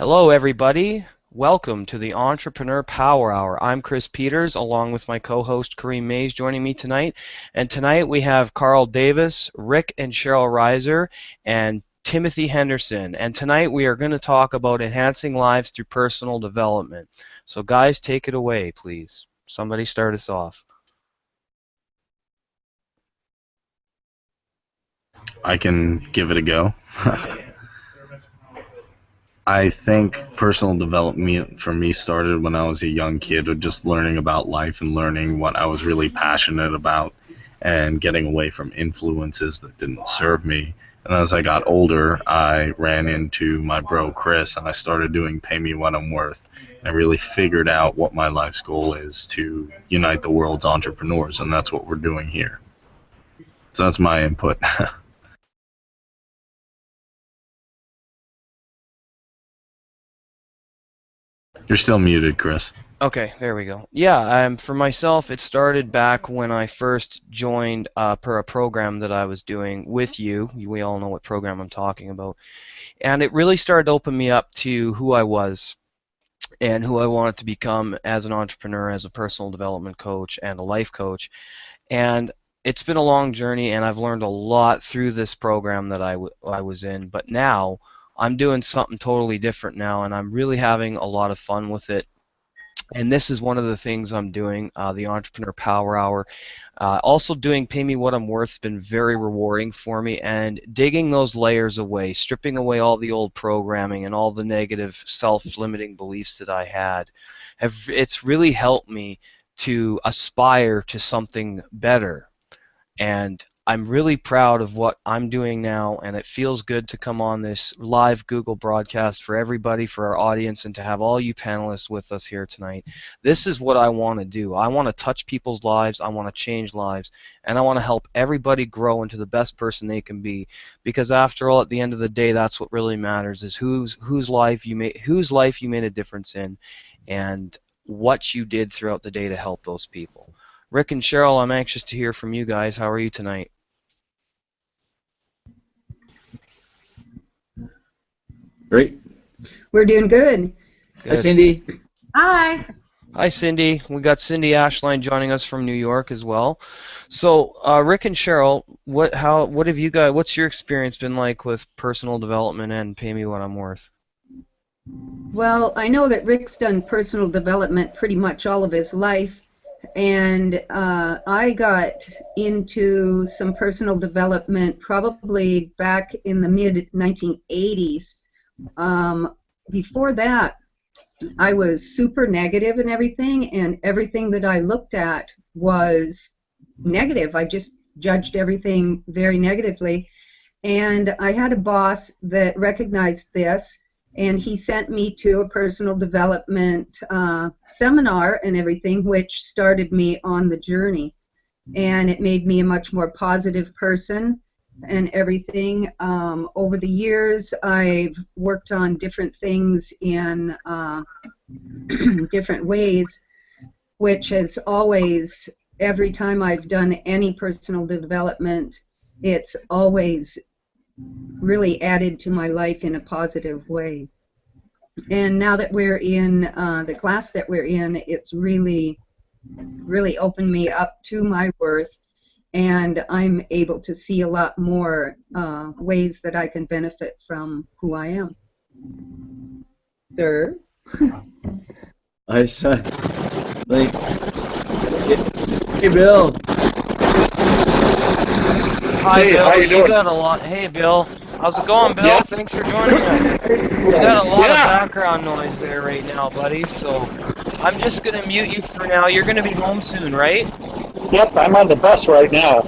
Hello, everybody. Welcome to the Entrepreneur Power Hour. I'm Chris Peters, along with my co-host Kareem Mays joining me tonight. And tonight we have Carl Davis, Rick and Cheryl Reiser, and Timothy Henderson. And tonight we are going to talk about enhancing lives through personal development. So guys, take it away, please. Somebody start us off. I can give it a go. I think personal development for me started when I was a young kid, with just learning about life and learning what I was really passionate about and getting away from influences that didn't serve me. And as I got older, I ran into my bro Chris and I started doing Pay Me What I'm Worth. I really figured out what my life's goal is, to unite the world's entrepreneurs, and that's what we're doing here. So that's my input. You're still muted, Chris. Okay, there we go. Yeah, for myself, it started back when I first joined a program that I was doing with you. We all know what program I'm talking about. And it really started to open me up to who I was and who I wanted to become as an entrepreneur, as a personal development coach, and a life coach. And it's been a long journey, and I've learned a lot through this program that I was in. But now I'm doing something totally different now, and I'm really having a lot of fun with it. And this is one of the things I'm doing, the Entrepreneur Power Hour. Also doing Pay Me What I'm Worth has been very rewarding for me, and digging those layers away, stripping away all the old programming and all the negative self-limiting beliefs that I had. It's really helped me to aspire to something better. And I'm really proud of what I'm doing now, and it feels good to come on this live Google broadcast for everybody, for our audience, and to have all you panelists with us here tonight. This is what I want to do. I want to touch people's lives, I want to change lives, and I want to help everybody grow into the best person they can be, because after all, at the end of the day, that's what really matters, is whose life you made a difference in, and what you did throughout the day to help those people. Rick and Cheryl, I'm anxious to hear from you guys. How are you tonight? Great. We're doing good. Hi, Cindy. Hi. Hi, Cindy. We got Cindy Ashline joining us from New York as well. So, Rick and Cheryl, what have you guys? What's your experience been like with personal development and Pay Me What I'm Worth? Well, I know that Rick's done personal development pretty much all of his life, and I got into some personal development probably back in the mid-1980s. Before that, I was super negative and everything that I looked at was negative. I just judged everything very negatively, and I had a boss that recognized this, and he sent me to a personal development seminar and everything, which started me on the journey, and it made me a much more positive person and everything. Over the years, I've worked on different things in different ways, which has always, every time I've done any personal development, it's always really added to my life in a positive way. And now that we're in the class that we're in, it's really opened me up to my worth, and I'm able to see a lot more ways that I can benefit from who I am. Sir? I saw, like, hey, Bill. Hi, Hey, Bill. how you doing? Got a lot. Hey, Bill. How's it going, Bill? Yeah. Thanks for joining us. You got a lot of Yeah. background noise there right now, buddy. So I'm just gonna mute you for now. You're gonna be home soon, right? Yep, I'm on the bus right now.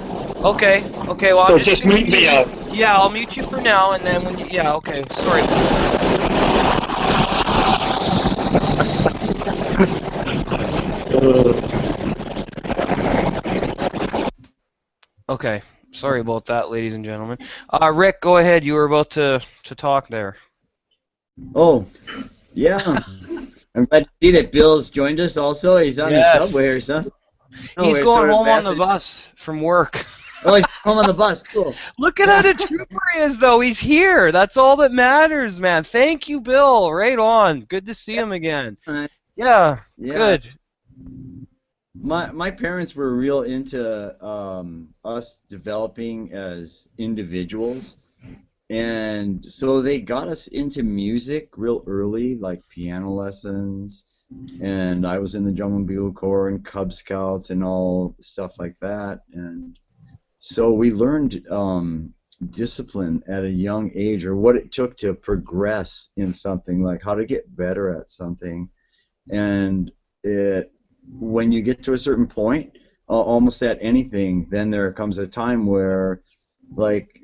Okay. Okay. Well, So I'm just gonna mute me out. Yeah, I'll mute you for now, and then when you. Yeah. Okay. Sorry. Okay. Sorry about that, ladies and gentlemen. Rick, go ahead. You were about to talk there. Oh, yeah. I'm glad to see that Bill's joined us also. He's on the subway or something. He's going home on the bus from work. Oh, he's home on the bus. Cool. Look at Yeah. how the trooper he is, though. He's here. That's all that matters, man. Thank you, Bill. Right on. Good to see him again. Yeah, Yeah. good. My parents were real into us developing as individuals, and so they got us into music real early, like piano lessons, and I was in the drum and bugle corps and Cub Scouts and all stuff like that, and so we learned discipline at a young age, or what it took to progress in something, like how to get better at something, and it when you get to a certain point, almost at anything, then there comes a time where, like,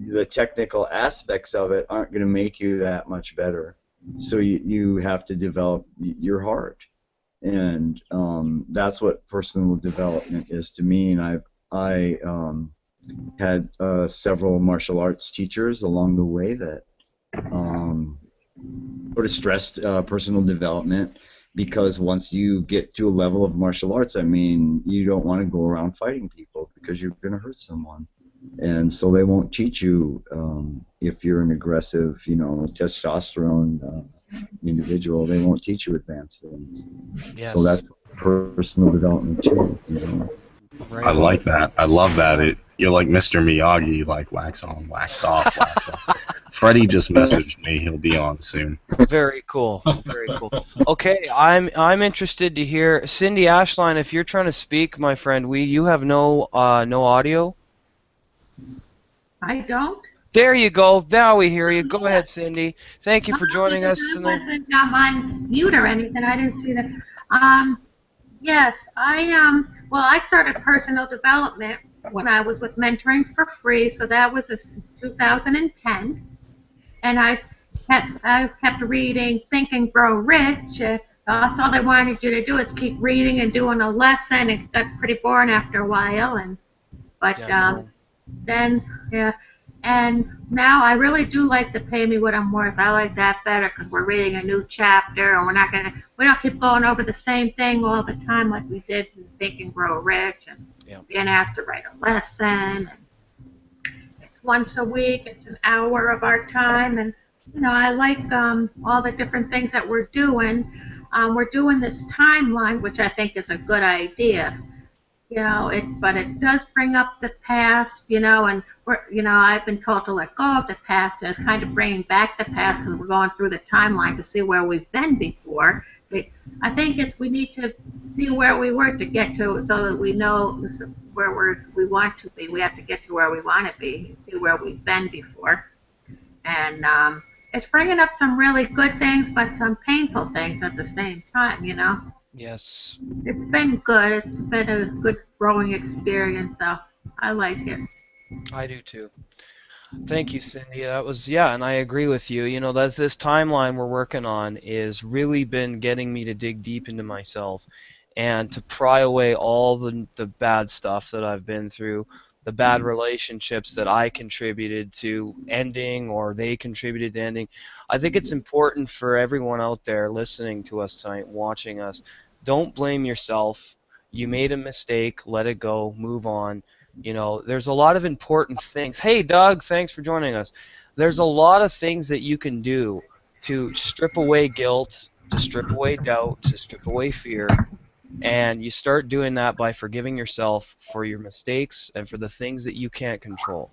the technical aspects of it aren't going to make you that much better. So you have to develop your heart, and that's what personal development is to me. And I had several martial arts teachers along the way that sort of stressed personal development, because once you get to a level of martial arts, I mean, you don't want to go around fighting people because you're going to hurt someone. And so they won't teach you if you're an aggressive, testosterone individual. They won't teach you advanced things. So Yes. that's personal development too. Right I on. like that. I love that. You're like Mr. Miyagi, like wax on, wax off, wax on. Freddie just messaged me. He'll be on soon. Very cool. Very cool. Okay, I'm interested to hear Cindy Ashline. If you're trying to speak, my friend, you have no audio. I don't? There you go. Now we hear you. Go Yeah. ahead, Cindy. Thank you for joining Because us I tonight. wasn't on mute or anything. I didn't see that. Yes, well, I started personal development when I was with Mentoring for Free, so that was since 2010. And I kept reading Think and Grow Rich. That's all they wanted you to do is keep reading and doing a lesson. It got pretty boring after a while, but Yeah, no. then, yeah. And now I really do like the pay me what I'm worth. I like that better because we're reading a new chapter, and we don't keep going over the same thing all the time like we did in Think and Grow Rich, and Yeah. being asked to write a lesson. And it's once a week. It's an hour of our time, and I like all the different things that we're doing. We're doing this timeline, which I think is a good idea. But it does bring up the past, and I've been told to let go of the past, and it's kind of bringing back the past because we're going through the timeline to see where we've been before. I think we need to see where we were to get to, so that we know where we want to be. We have to get to where we want to be, see where we've been before, and it's bringing up some really good things, but some painful things at the same time. Yes, It's been good. It's been a good growing experience, so I like it. I do too. Thank you, Cindy. That was, yeah, and I agree with you. That's this timeline we're working on is really been getting me to dig deep into myself and to pry away all the bad stuff that I've been through, the bad relationships that I contributed to ending or they contributed to ending. I think it's important for everyone out there listening to us tonight, watching us. Don't blame yourself. You made a mistake, let it go, move on. There's a lot of important things. Hey, Doug, thanks for joining us. There's a lot of things that you can do to strip away guilt, to strip away doubt, to strip away fear. And you start doing that by forgiving yourself for your mistakes and for the things that you can't control.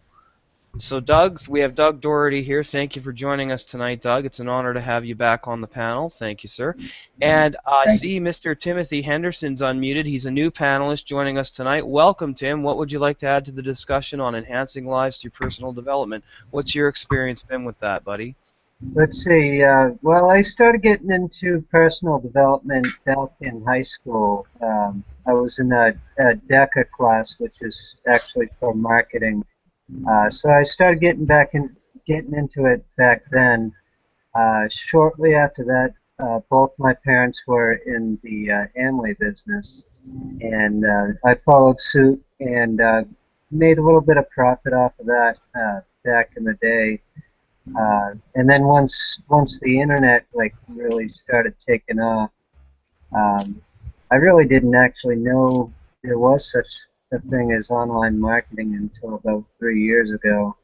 So, Doug, we have Doug Doherty here. Thank you for joining us tonight, Doug. It's an honor to have you back on the panel. Thank you, sir. And I see Mr. Timothy Henderson's unmuted. He's a new panelist joining us tonight. Welcome, Tim. What would you like to add to the discussion on enhancing lives through personal development? What's your experience been with that, buddy? Let's see. Well, I started getting into personal development back in high school. I was in a DECA class, which is actually for marketing. So I started getting into it back then. Shortly after that, both my parents were in the Amway business, and I followed suit and made a little bit of profit off of that back in the day. And then once the internet really started taking off, I really didn't actually know there was such a thing as online marketing until about 3 years ago.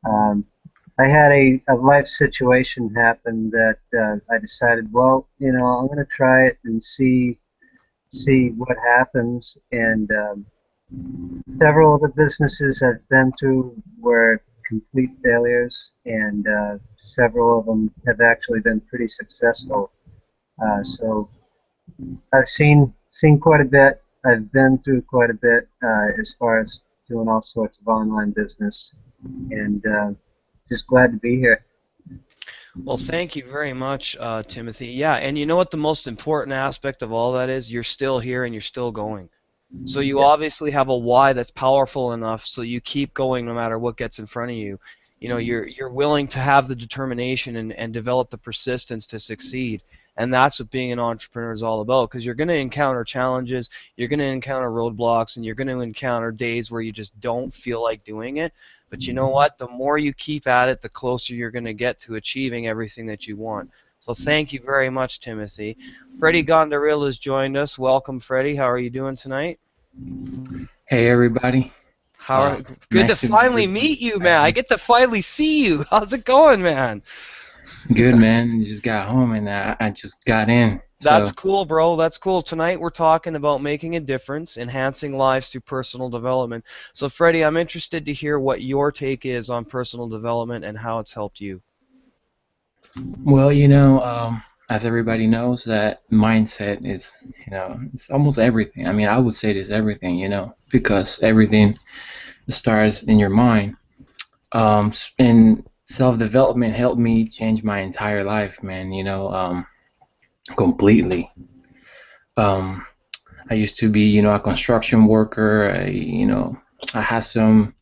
Um, I had a life situation happen that I decided, well, I'm going to try it and see what happens. And several of the businesses I've been through were complete failures, and several of them have actually been pretty successful. So I've seen quite a bit. I've been through quite a bit as far as doing all sorts of online business, and just glad to be here. Well, thank you very much, Timothy. Yeah, and you know what the most important aspect of all that is? You're still here and you're still going. So you Yeah. obviously have a why that's powerful enough so you keep going no matter what gets in front of you. You know, you're willing to have the determination and develop the persistence to succeed. And that's what being an entrepreneur is all about because you're going to encounter challenges, you're going to encounter roadblocks, and you're going to encounter days where you just don't feel like doing it. But you know what? The more you keep at it, the closer you're going to get to achieving everything that you want. So thank you very much, Timothy. Freddie Gondaril has joined us. Welcome, Freddie. How are you doing tonight? Hey everybody. How are, good to Nice to meet finally everybody. meet you, man. I get to finally see you. How's it going, man? Good man. Just got home and I just got in. That's So cool, bro. That's cool. Tonight we're talking about making a difference, enhancing lives through personal development. So, Freddie, I'm interested to hear what your take is on personal development and how it's helped you. well, as everybody knows, that mindset is, it's almost everything. I mean, I would say it is everything, because everything starts in your mind. And self-development helped me change my entire life, man. Completely. Um, I used to be, a construction worker. I had some,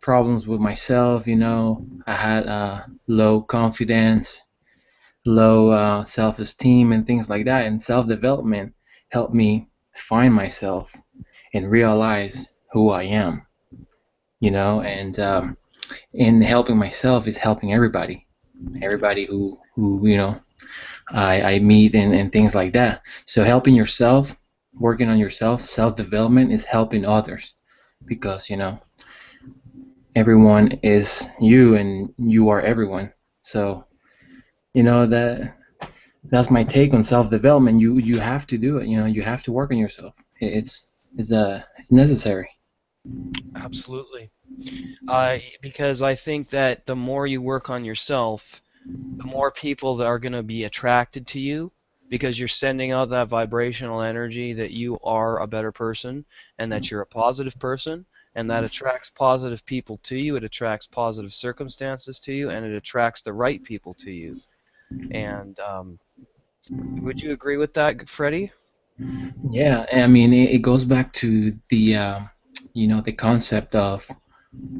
problems with myself. I had low confidence, low self-esteem, and things like that. And self-development helped me find myself and realize who I am. And in helping myself is helping everybody who I meet and things like that. So helping yourself, working on yourself, self-development is helping others because everyone is you and you are everyone. So that's my take on self-development. You have to do it. You have to work on yourself. It's necessary. Absolutely. Because I think that the more you work on yourself, the more people that are going to be attracted to you because you're sending out that vibrational energy that you are a better person and that you're a positive person and that attracts positive people to you, it attracts positive circumstances to you, and it attracts the right people to you. And would you agree with that, Freddie? Yeah, I mean it goes back to the concept of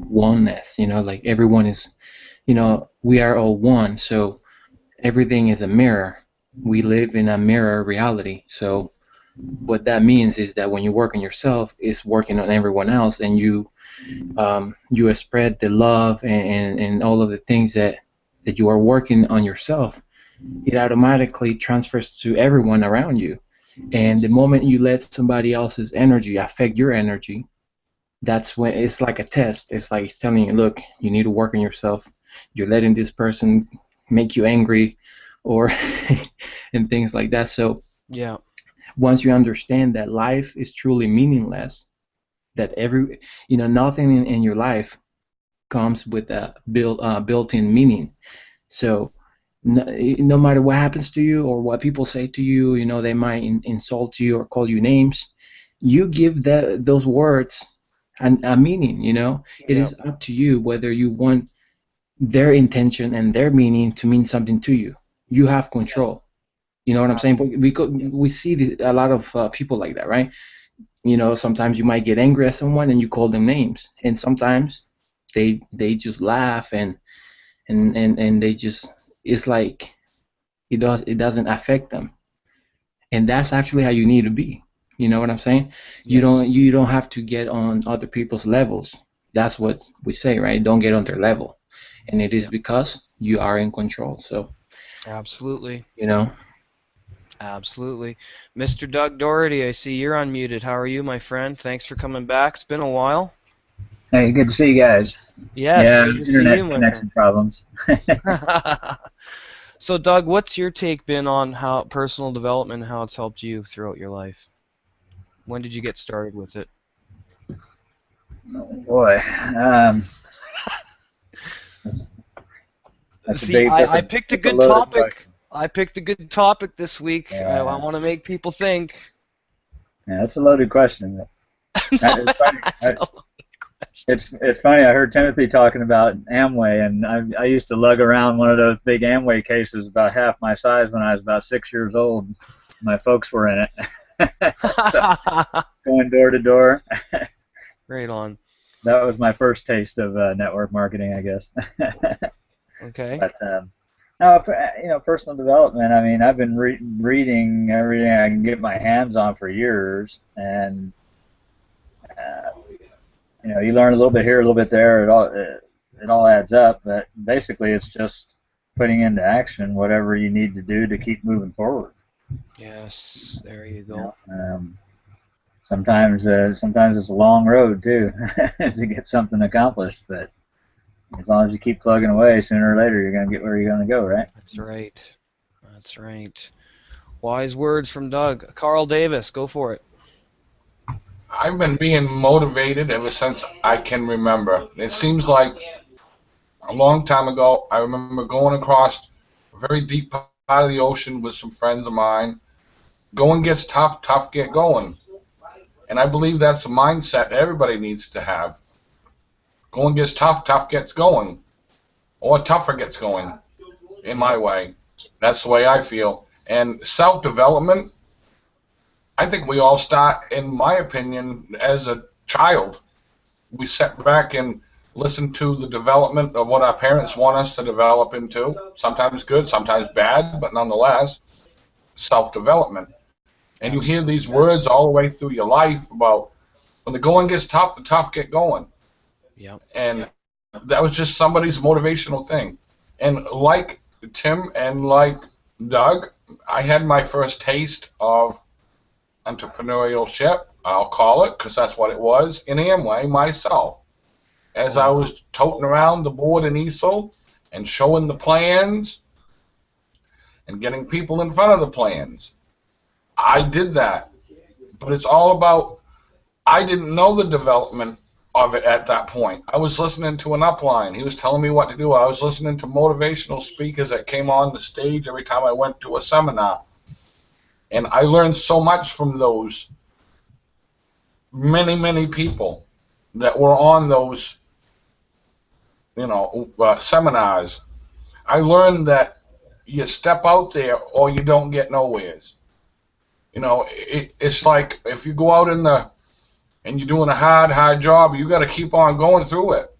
oneness. Like everyone is, we are all one. So everything is a mirror. We live in a mirror reality. So what that means is that when you work on yourself, it's working on everyone else, and you spread the love and all of the things that you are working on yourself. It automatically transfers to everyone around you. And the Yes. moment you let somebody else's energy affect your energy, that's when it's like a test. It's like it's telling you, look, you need to work on yourself. You're letting this person make you angry, or and things like that. So Yeah. once you understand that life is truly meaningless, that nothing in your life comes with a built-in meaning. So no matter what happens to you or what people say to you, they might insult you or call you names. You give those words a meaning. It Yeah. is up to you whether you want their intention and their meaning to mean something to you. You have Yes. control. You know what I'm saying? But Yeah. we see a lot of people like that, right? Sometimes you might get angry at someone and you call them names, and sometimes they just laugh and they just, it's like it doesn't affect them, and that's actually how you need to be. You know what I'm saying? Yes. You don't have to get on other people's levels. That's what we say, right? Don't get on their level, and it is Yeah. because you are in control. So Absolutely. you know Absolutely. Mr. Doug Doherty, I see you're unmuted. How are you, my friend? Thanks for coming back. It's been a while. Hey, good to see you guys. Yes, Yeah, good to see you, internet my friend. connection problems. So, Doug, what's your take been on how personal development and how it's helped you throughout your life? When did you get started with it? Boy, that's, that's a See, big, that's I a picked a that's a good loaded topic. question. I picked a good topic this week. I Yeah, want to make people think. yeah, that's a loaded question. No, It's funny. that's a question. It's funny. I heard Timothy talking about Amway, and I used to lug around one of those big Amway cases about half my size when I was about 6 years old. My folks were in it, so going door to door. Right on. That was my first taste of network marketing, I guess. Okay. But no, personal development. I mean, I've been reading everything I can get my hands on for years, and uh, you learn a little bit here, a little bit there. It all adds up. But basically, it's just putting into action whatever you need to do to keep moving forward. Yes, there you You know, go. sometimes it's a long road too to get something accomplished, but as long as you keep plugging away, sooner or later you're going to get where you're going to go, right? That's right. That's right. Wise words from Doug. Carl Davis, go for it. I've been being motivated ever since I can remember. It seems like a long time ago, I remember going across a very deep part of the ocean with some friends of mine. Going gets tough, tough get going. And I believe that's a mindset everybody needs to have. Going gets tough, tough gets going. Or tougher gets going, in my Yep. way. That's the way I feel. And self-development, I think we all start, in my opinion, as a child. We sit back and listen to the development of what our parents want us to develop into. Sometimes good, sometimes bad, but nonetheless, self-development. And you hear Absolutely. these words all the way through your life about when the going gets tough, the tough get going. Yep. And that was just somebody's motivational thing. And like Tim and like Doug, I had my first taste of entrepreneurship, I'll call it, because that's what it was, in Amway myself. As I Oh, was toting around the board in easel and showing the plans and getting people in front of the plans. I did that. But it's all about, I didn't know the development of it at that point. I was listening to an upline. He was telling me what to do. I was listening to motivational speakers that came on the stage every time I went to a seminar. And I learned so much from those many, many people that were on those, seminars. I learned that you step out there or you don't get nowheres. It's like if you go out and you're doing a hard job, you got to keep on going through it.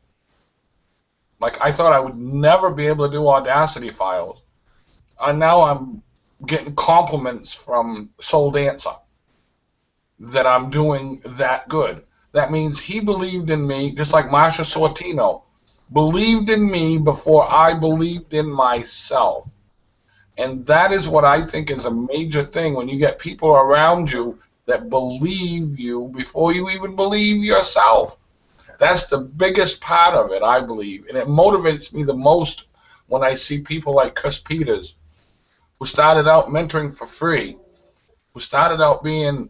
Like I thought I would never be able to do Audacity files, and now I'm getting compliments from Soul Dancer that I'm doing that good. That means he believed in me, just like Marsha Sortino believed in me before I believed in myself. And that is what I think is a major thing when you get people around you that believe you before you even believe yourself. That's the biggest part of it, I believe. And it motivates me the most when I see people like Chris Peters, who started out mentoring for free, who started out being,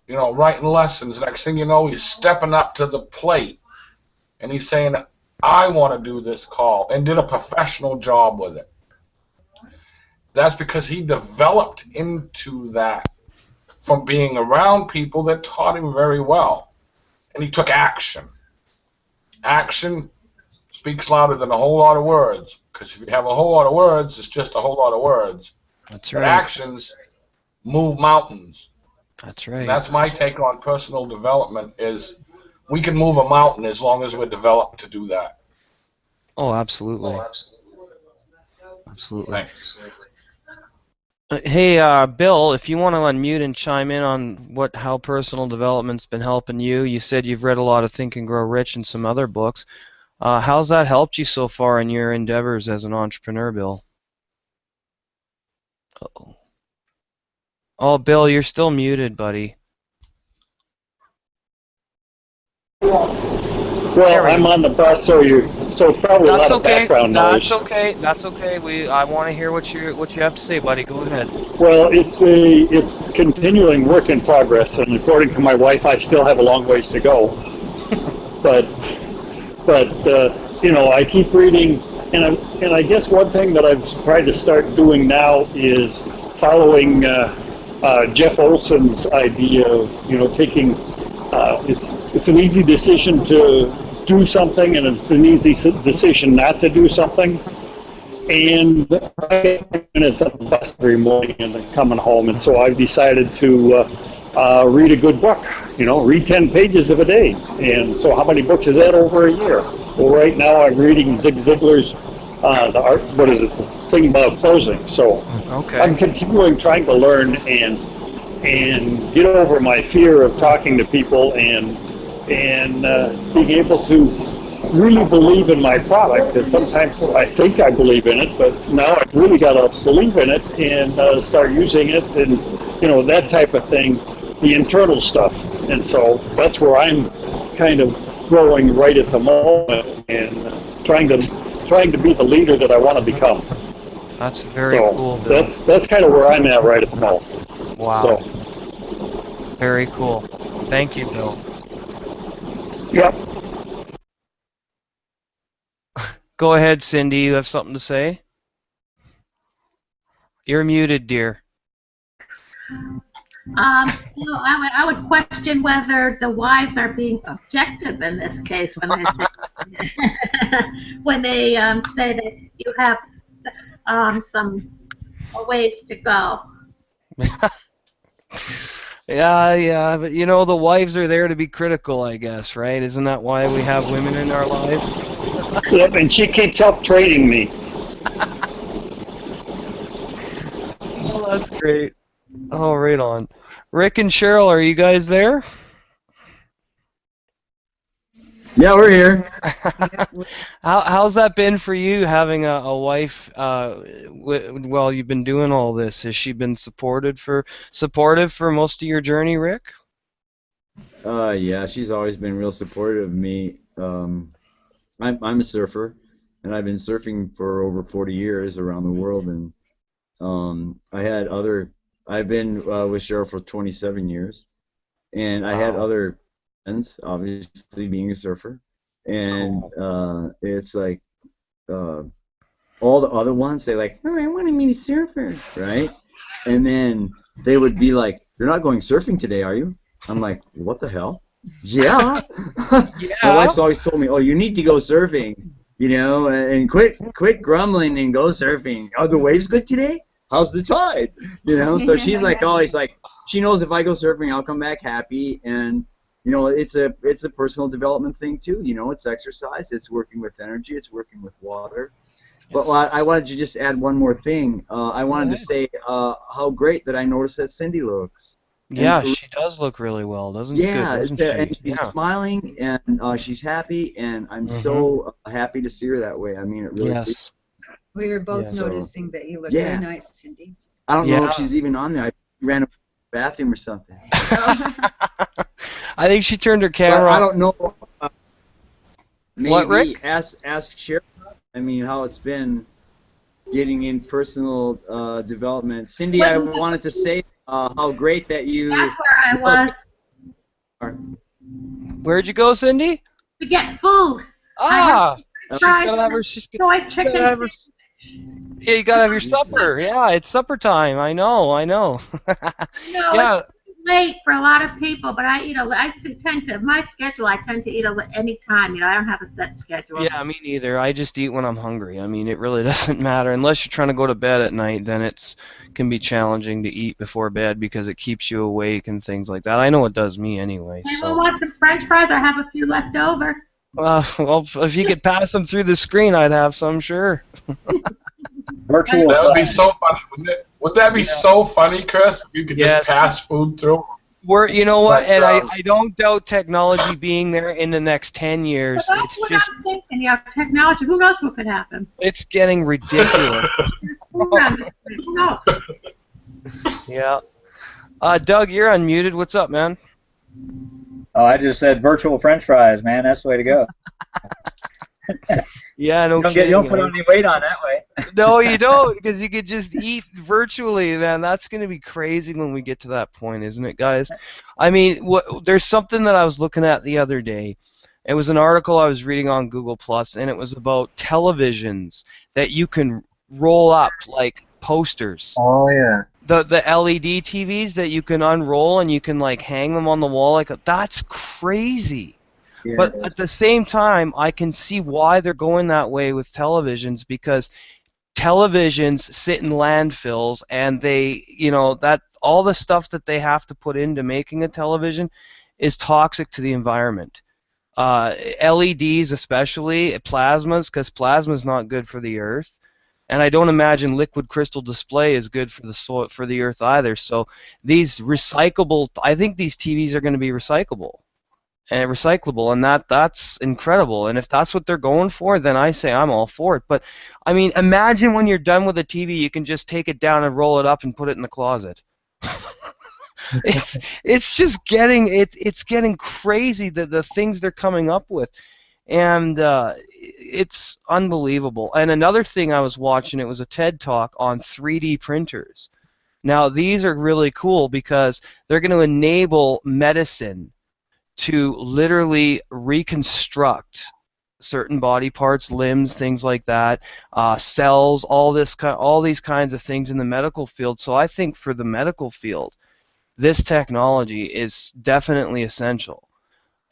writing lessons. Next thing you know, he's stepping up to the plate and he's saying, I want to do this call, and did a professional job with it. That's because he developed into that from being around people that taught him very well. And he took action. Action speaks louder than a whole lot of words, because if you have a whole lot of words, it's just a whole lot of words. that's But right. actions move mountains. That's And right. that's my take on personal development is we can move a mountain as long as we're developed to do that. Oh, absolutely. Absolutely. Thanks. Hey, Bill, if you want to unmute and chime in on how personal development's been helping you, you said you've read a lot of Think and Grow Rich and some other books. How's that helped you so far in your endeavors as an entrepreneur, Bill? Uh-oh. Oh, Bill, you're still muted, buddy. Well, I'm on the bus, so it's probably a That's lot of okay. background That's noise. okay. That's okay. I want to hear what you have to say, buddy. Go ahead. Well, it's continuing work in progress, and according to my wife, I still have a long ways to go. But I keep reading, and I guess one thing that I've tried to start doing now is following Jeff Olson's idea of taking. It's an easy decision to do something, and it's an easy decision not to do something. And I get minutes on the bus every morning and then coming home, and so I've decided to read a good book. Read 10 pages of a day. And so how many books is that over a year? Well, right now I'm reading Zig Ziglar's the art. What is it? The thing about closing. So Okay. I'm continuing trying to learn and get over my fear of talking to people and being able to really believe in my product, because sometimes I think I believe in it, but now I've really got to believe in it and start using it, and that type of thing, the internal stuff. And so that's where I'm kind of growing right at the moment and trying to be the leader that I want to become. That's very cool, Bill. That's kind of where I'm at right at the moment. Wow. So. Very cool. Thank you, Bill. Yep. Go ahead, Cindy. You have something to say? You're muted, dear. I would question whether the wives are being objective in this case when they say, when they say that you have some ways to go. Yeah, but the wives are there to be critical, I guess, right? Isn't that why we have women in our lives? Yep, and she keeps help training me. Oh, that's great. Oh, right on. Rick and Cheryl, are you guys there? Yeah, we're here. How's that been for you, having a wife while you've been doing all this? Has she been supportive for most of your journey, Rick? Yeah, she's always been real supportive of me. I'm a surfer, and I've been surfing for over 40 years around the world, and I've been with Cheryl for 27 years, and I had other friends, obviously being a surfer, and it's like all the other ones, they like, oh, I want to meet a surfer, right? And then they would be like, you're not going surfing today, are you? I'm like, what the hell? Yeah. Yeah. My wife's always told me, oh, you need to go surfing, and quit grumbling and go surfing. Are the waves good today? How's the tide? So she's like always like, she knows if I go surfing, I'll come back happy, and it's a personal development thing too. It's exercise, it's working with energy, it's working with water. But I wanted to just add one more thing. I wanted to say how great that I noticed that Cindy looks. Yeah, she does look really well, doesn't she? And she's smiling, and she's happy, and I'm so happy to see her that way. I mean, it really. Yes. We were both noticing that you look really nice, Cindy. I don't know if she's even on there. I ran to the bathroom or something. I think she turned her camera off. I don't know. Maybe what, Rick? Ask Cheryl. I mean, how it's been getting in personal development. Cindy, I wanted to say how great that you... That's where I was. Where'd you go, Cindy? To get food. She's gotta have her... Yeah, you gotta have your supper. Yeah, it's supper time. I know. It's late for a lot of people, but my schedule, I tend to eat at any time. I don't have a set schedule. Yeah, me neither. I just eat when I'm hungry. I mean, it really doesn't matter. Unless you're trying to go to bed at night, then it can be challenging to eat before bed because it keeps you awake and things like that. I know it does me anyway. Anyone want some French fries? I have a few left over. Well, if you could pass them through the screen, I'd have some, sure. Virtual. That would be so funny, wouldn't it? Would that be so funny, Chris, if you could just pass food through? You know what? And I don't doubt technology being there in the next 10 years. But that's what I'm thinking. Technology. Who knows what could happen? It's getting ridiculous. Who knows? Yeah. Doug, you're unmuted. What's up, man? Oh, I just said virtual French fries, man. That's the way to go. Yeah, no You don't kidding, put eh? any weight on that way. No, you don't, because you could just eat virtually, man. That's going to be crazy when we get to that point, isn't it, guys? I mean, there's something that I was looking at the other day. It was an article I was reading on Google Plus, and it was about televisions that you can roll up like posters. Oh yeah. The LED TVs that you can unroll and you can like hang them on the wall, like that's crazy. Yeah. But at the same time, I can see why they're going that way with televisions, because televisions sit in landfills, and they, that all the stuff that they have to put into making a television is toxic to the environment. LEDs, especially plasmas, because plasma is not good for the earth, and I don't imagine liquid crystal display is good for the soil, for the earth either. So these recyclable, I think these TVs are going to be recyclable, and that's incredible. And if that's what they're going for, then I say I'm all for it. But I mean, imagine when you're done with a TV, you can just take it down and roll it up and put it in the closet. It's just it's getting crazy, the things they're coming up with, and it's unbelievable. And another thing I was watching, it was a TED talk on 3D printers. Now these are really cool because they're going to enable medicine to literally reconstruct certain body parts, limbs, things like that, cells, all these kinds of things in the medical field. So I think for the medical field, this technology is definitely essential.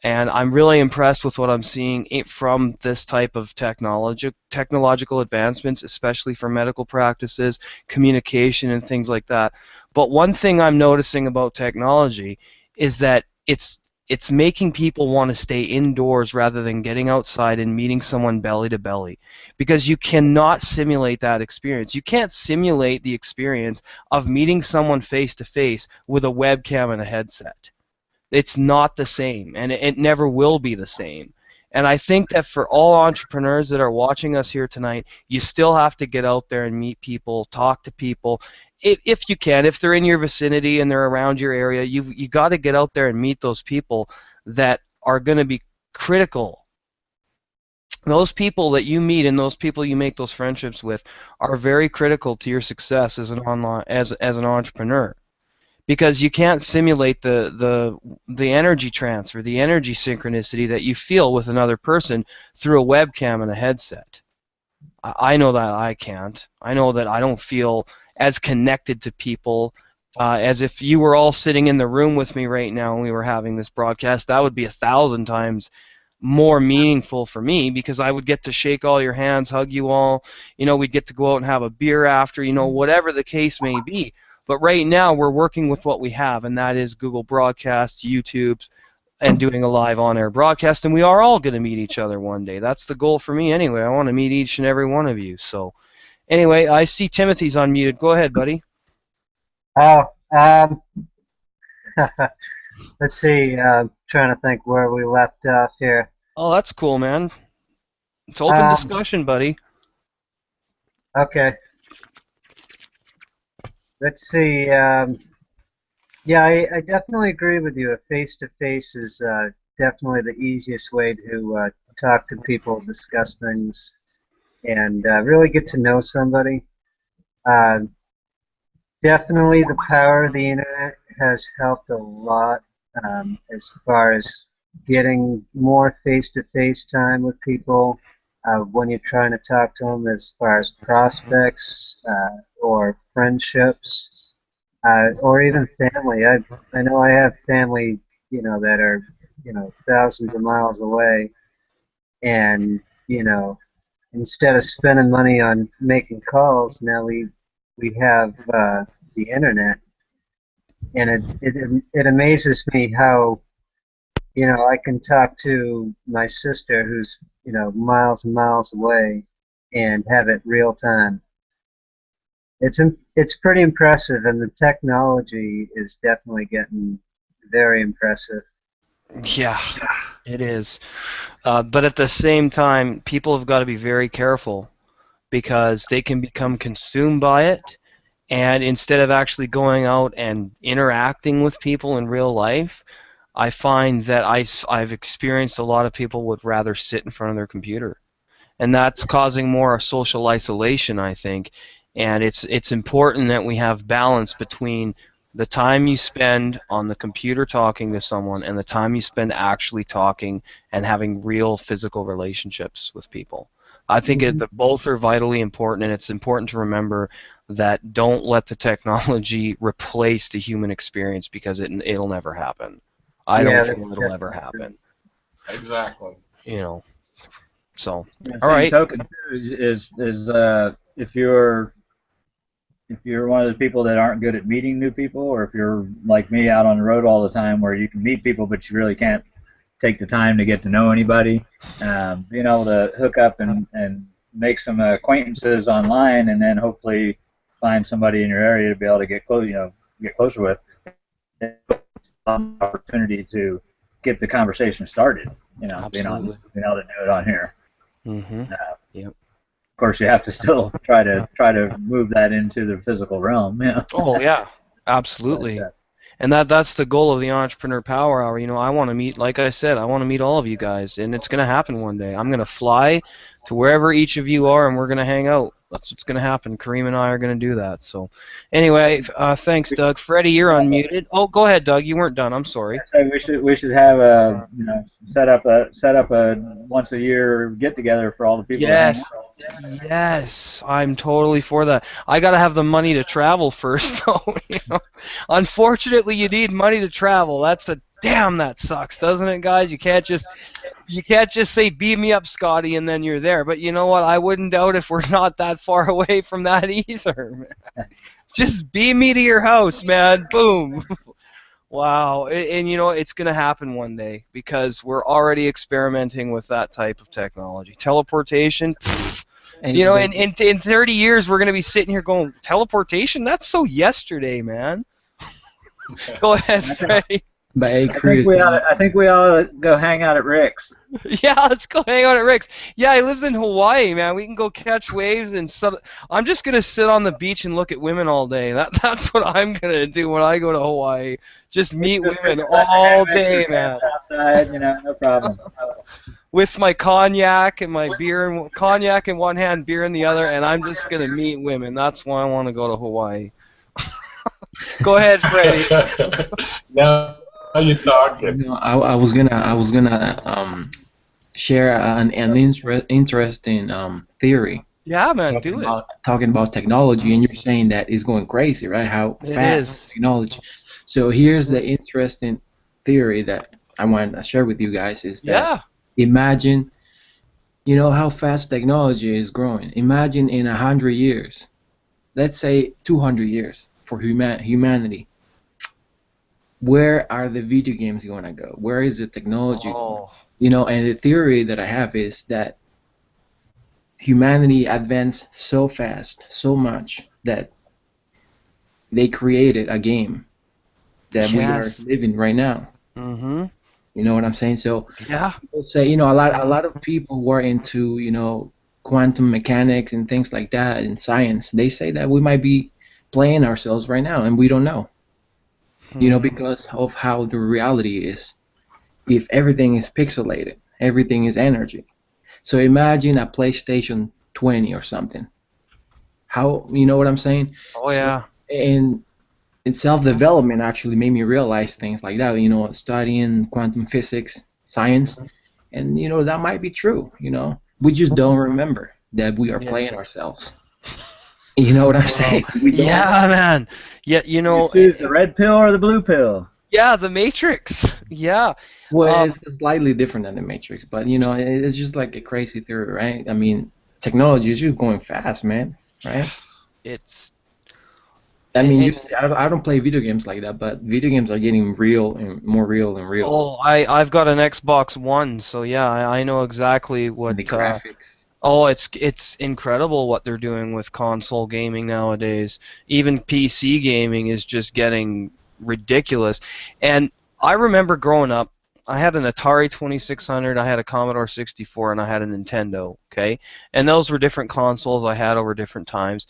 And I'm really impressed with what I'm seeing from this type of technological advancements, especially for medical practices, communication, and things like that. But one thing I'm noticing about technology is that it's making people want to stay indoors rather than getting outside and meeting someone belly to belly, because you cannot simulate that experience. You can't simulate the experience of meeting someone face to face with a webcam and a headset. It's not the same, and it never will be the same. And I think that for all entrepreneurs that are watching us here tonight, you still have to get out there and meet people, talk to people, if you can. If they're in your vicinity and they're around your area, you got to get out there and meet those people that are going to be critical. Those people that you meet and those people you make those friendships with are very critical to your success as an entrepreneur, because you can't simulate the energy transfer, the energy synchronicity that you feel with another person through a webcam and a headset. I know that I can't. I know that I don't feel as connected to people as if you were all sitting in the room with me right now and we were having this broadcast. That would be 1,000 times more meaningful for me, because I would get to shake all your hands, hug you all. We'd get to go out and have a beer after, whatever the case may be. But right now we're working with what we have, and that is Google Broadcasts, YouTube, and doing a live on-air broadcast, and we are all going to meet each other one day. That's the goal for me anyway. I want to meet each and every one of you. So anyway, I see Timothy's unmuted. Go ahead, buddy. Oh, let's see. Trying to think where we left off here. Oh, that's cool, man. It's open discussion, buddy. Okay. Let's see. Yeah, I definitely agree with you. A face-to-face is definitely the easiest way to talk to people, discuss things, and really get to know somebody. Definitely the power of the internet has helped a lot as far as getting more face-to-face time with people when you're trying to talk to them, as far as prospects or friendships or even family. I know I have family, that are, thousands of miles away, and instead of spending money on making calls, now we have the internet, and it amazes me how I can talk to my sister who's miles and miles away and have it real time. It's pretty impressive, and the technology is definitely getting very impressive. Yeah, it is. But at the same time, people have got to be very careful, because they can become consumed by it, And instead of actually going out and interacting with people in real life, I find that I've experienced a lot of people would rather sit in front of their computer. And that's causing more social isolation, I think. And it's important that we have balance between the time you spend on the computer talking to someone and the time you spend actually talking and having real physical relationships with people. I think both are vitally important, and it's important to remember that don't let the technology replace the human experience, because it'll never happen. I don't Yeah, feel that's it'll ever definitely true. happen. Exactly. You know. So, Yeah, all same right. token too is if you're one of the people that aren't good at meeting new people, or if you're like me out on the road all the time where you can meet people but you really can't take the time to get to know anybody, being able to hook up and make some acquaintances online and then hopefully find somebody in your area to be able to get close, get closer with, opportunity to get the conversation started, Absolutely. being able to do it on here. Mm-hmm. Uh, Yep. of course, you have to still try to move that into the physical realm, Oh yeah, But absolutely. And that's the goal of the Entrepreneur Power Hour. I want to meet, like I said, I want to meet all of you guys, and it's going to happen one day. I'm going to fly to wherever each of you are, and we're going to hang out. That's what's going to happen. Kareem and I are going to do that. So, anyway, thanks, Doug. Freddie, you're unmuted. Oh, go ahead, Doug. You weren't done. I'm sorry. so we should have a set up a once a year get together for all the people to hang Yes. out. Yes, I'm totally for that. I gotta have the money to travel first, though. Unfortunately, you need money to travel. That sucks, doesn't it, guys? You can't just say beam me up, Scotty, and then you're there. But you know what? I wouldn't doubt if we're not that far away from that either. Just beam me to your house, man. Boom. Wow. And it's going to happen one day, because we're already experimenting with that type of technology. Teleportation, And but in 30 years, we're going to be sitting here going, teleportation? That's so yesterday, man. Go ahead, I think Freddie. but hey, I think Chris, we ought to, I think we ought to go hang out at Rick's. Yeah, let's go hang out at Rick's. Yeah, he lives in Hawaii, man. We can go catch waves and I'm just gonna sit on the beach and look at women all day. That's what I'm gonna do when I go to Hawaii. Just We meet can just put women some all hammocks day, or man. tents outside, no problem. With my cognac and my beer, and cognac in one hand, beer in the other, and I'm just gonna meet women. That's why I want to go to Hawaii. Go ahead, Freddie. Now you're talking. I was gonna share an interesting theory Yeah, man, do it. talking about technology, and you're saying that it's going crazy, right? How It fast is. technology. So here's the interesting theory that I want to share with you guys is that Yeah. imagine, how fast technology is growing. Imagine in 100 years, let's say 200 years for humanity. Where are the video games going to go? Where is the technology going? Oh. And the theory that I have is that humanity advanced so fast, so much that they created a game that we are Yes. living right now. Mm-hmm. You know what I'm saying? So Yeah. people say, a lot of people who are into, quantum mechanics and things like that in science, they say that we might be playing ourselves right now and we don't know. Because of how the reality is. If everything is pixelated, everything is energy. So imagine a PlayStation 20 or something. How, you know what I'm saying? Oh So, yeah. and self-development actually made me realize things like that, studying quantum physics, science, and, that might be true. We just don't remember that we are Yeah. playing ourselves. You know what I'm Wow. saying? We don't. Yeah, man. Yeah, You choose the red pill or the blue pill. yeah, the Matrix. Yeah. Well, it's slightly different than the Matrix, but, it's just like a crazy theory, right? I mean, technology is just going fast, man, Yeah. right? It's I and, mean, and I don't play video games like that, but video games are getting real and more real and real. oh, I've got an Xbox One, so yeah, I know exactly And the what. graphics. Oh, it's incredible what they're doing with console gaming nowadays. Even PC gaming is just getting ridiculous. And I remember growing up, I had an Atari 2600, I had a Commodore 64, and I had a Nintendo, okay? And those were different consoles I had over different times.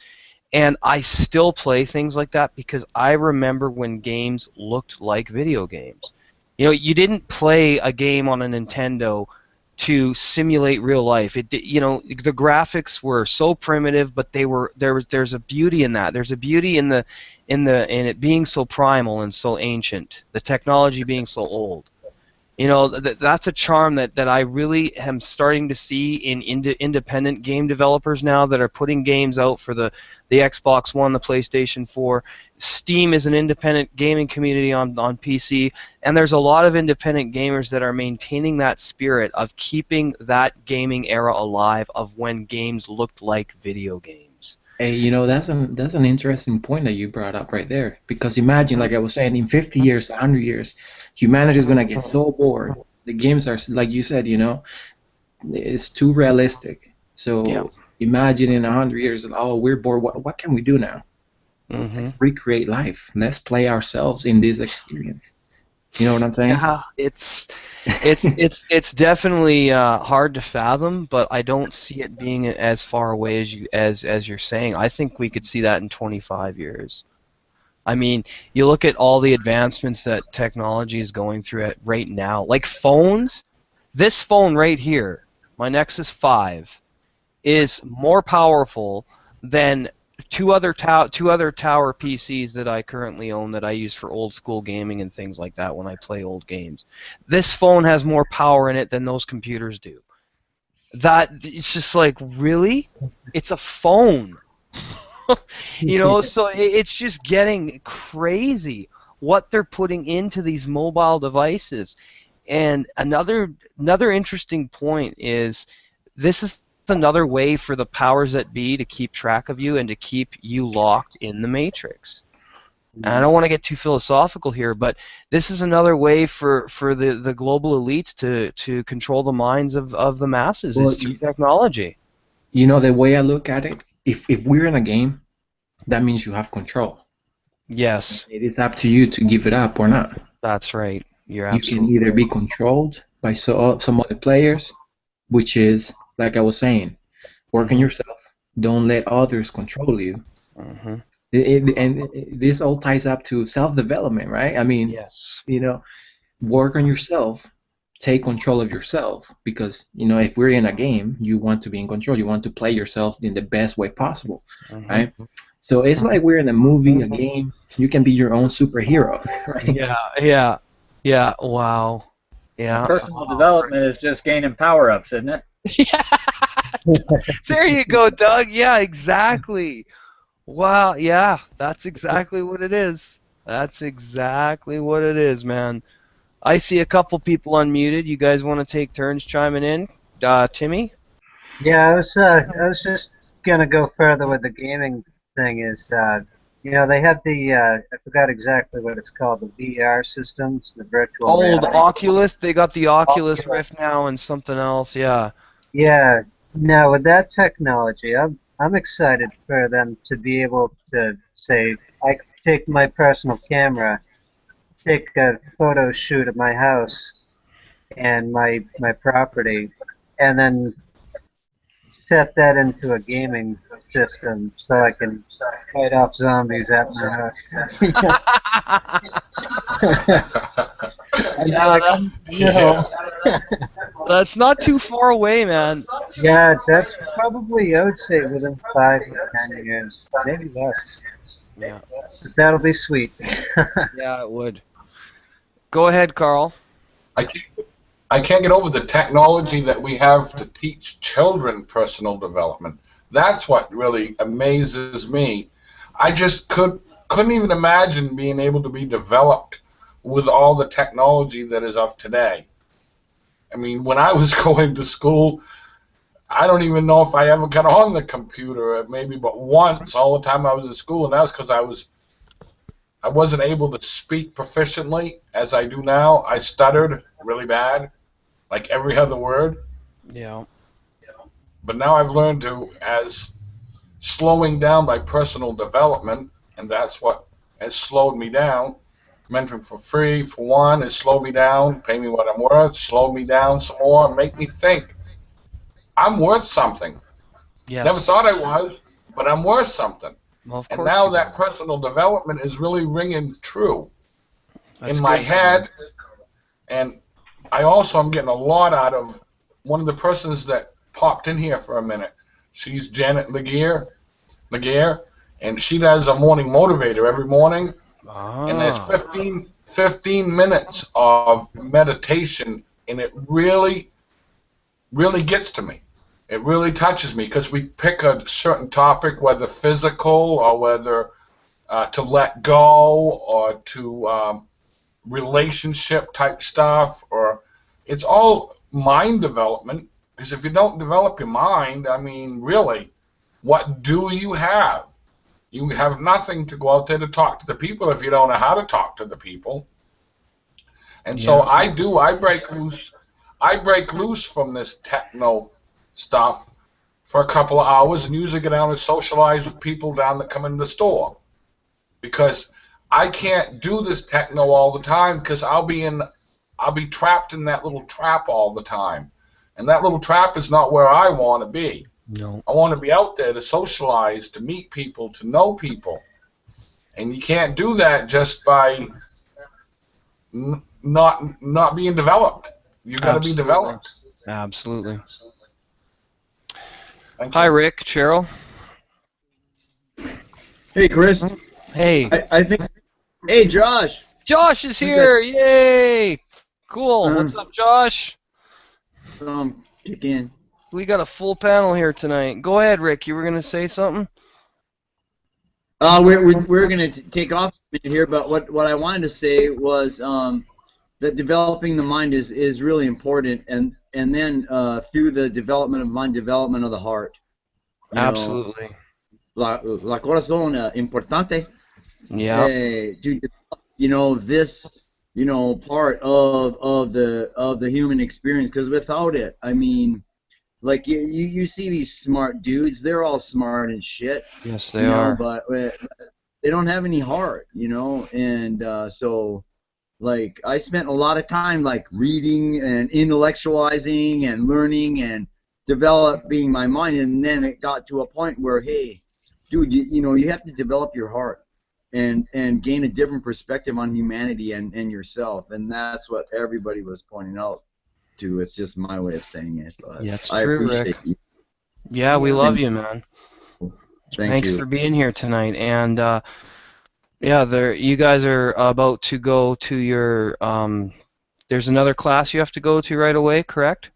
And I still play things like that because I remember when games looked like video games. You know, you didn't play a game on a Nintendo to simulate real life. You know, the graphics were so primitive, but there's a beauty in that. There's a beauty in in it being so primal and so ancient. The technology being so old. You know, that's a charm that I really am starting to see in independent game developers now that are putting games out for the Xbox One, the PlayStation 4. Steam is an independent gaming community on PC, and there's a lot of independent gamers that are maintaining that spirit of keeping that gaming era alive of when games looked like video games. Hey, you know, that's an interesting point that you brought up right there. Because imagine, like I was saying, in 50 years, 100 years, humanity is gonna get so bored. The games are, like you said, you know, it's too realistic. Yeah. So imagine in 100 years, oh, we're bored. What can we do now? Mm-hmm. Let's recreate life. Let's play ourselves in this experience. You know what I'm saying? Yeah, it's definitely hard to fathom, but I don't see it being as far away as as you're saying. I think we could see that in 25 years. I mean, you look at all the advancements that technology is going through at right now, like phones. This phone right here, my Nexus 5, is more powerful than two other tower PCs that I currently own that I use for old school gaming and things like that when I play old games. This phone has more power in it than those computers do. That it's just like, really? It's a phone. You know, so it's just getting crazy what they're putting into these mobile devices. And another interesting point is this is another way for the powers that be to keep track of you and to keep you locked in the matrix. And I don't want to get too philosophical here, but this is another way for the global elites to control the minds of the masses Well, is through technology. you know, the way I look at it, if we're in a game, that means you have control. Yes, It is up to you to give it up or not. that's right. You're You can absolutely either right. be controlled by some other players, which is, like I was saying, work on Mhm. yourself. Don't let others control you. Mhm. This all ties up to self-development, right? I mean, Yes. you know, work on yourself, take control of yourself, because, you know, if we're in a game, you want to be in control. You want to play yourself in the best way possible, Mhm. right? So it's like we're in a movie, a game. You can be your own superhero, right? Yeah. Yeah. Yeah. Wow. And Yeah. personal development is just gaining power-ups, isn't it? Yeah. There you go, Doug. Yeah, exactly. Wow. Yeah, that's exactly what it is. That's exactly what it is, man. I see a couple people unmuted. You guys want to take turns chiming in? Timmy? Yeah, I was just gonna go further with the gaming thing. You know, they have I forgot exactly what it's called, the VR systems, the virtual Oh, the reality. Oculus. They got the Oculus Rift now and something else. Yeah. Yeah, now with that technology, I'm excited for them to be able to say, I take my personal camera, take a photo shoot of my house and my property, and then set that into a gaming system so I can fight off zombies at my house. And they're Yeah, like, Yeah. no. that's not too far away, man. Yeah, that's probably, I would say, within 5 to 10 years, maybe less. Yeah. But that'll be sweet. Yeah, it would. Go ahead, Carl. I can't, I can't get over the technology that we have to teach children personal development. That's what really amazes me. I just couldn't even imagine being able to be developed with all the technology that is of today. I mean, when I was going to school, I don't even know if I ever got on the computer, maybe but once all the time I was in school, and that was because I wasn't able to speak proficiently as I do now. I stuttered really bad, like every other word. Yeah. But now I've learned to, as slowing down my personal development, and that's what has slowed me down. Mentoring for free, for one, has slowed me down, pay me what I'm worth, slow me down some more, make me think I'm worth something. Never Yes. thought I was, but I'm worth something. Well, of And course now you that will. personal development is really ringing true That's in my good, man. head. And I also am getting a lot out of one of the persons that popped in here for a minute. She's Janet Laguerre, and she does a morning motivator every morning. And there's Ah, 15 minutes of meditation, and it really, really gets to me. It really touches me because we pick a certain topic, whether physical or whether to let go or to relationship type stuff, or it's all mind development. Because if you don't develop your mind, I mean, really, what do you have? You have nothing to go out there to talk to the people if you don't know how to talk to the people. And so yeah. I do. I break loose. I break loose from this techno stuff for a couple of hours and usually get down and socialize with people down that come in the store, because I can't do this techno all the time because I'll be trapped in that little trap all the time. And that little trap is not where I want to be. No. I want to be out there to socialize, to meet people, to know people. And you can't do that just by not being developed. You got to be Absolutely. developed. Absolutely. Thank Hi, you. Rick. Cheryl. Hey, Chris. Hey. I think. Hey, Josh. Josh is I think that's here. Yay. Cool. What's up, Josh? kick in. We got a full panel here tonight. Go ahead, Rick. You were going to say something? We're gonna take off a minute here, but what I wanted to say was that developing the mind is really important, and then through the development of mind, development of the heart. You Absolutely. know, la corazón importante. Yeah. To this part of the human experience, because without it, I mean, like you see these smart dudes, they're all smart and shit. Yes, they are. But they don't have any heart, and so like I spent a lot of time like reading and intellectualizing and learning and developing my mind, and then it got to a point where, hey, dude, you have to develop your heart and gain a different perspective on humanity and yourself, and that's what everybody was pointing out to. It's just my way of saying it, but Yeah, it's I true, appreciate Rick. you. Yeah, we Yeah. love you, man. Thank Thanks you. for being here tonight. And yeah, you guys are about to go to your there's another class you have to go to right away, correct?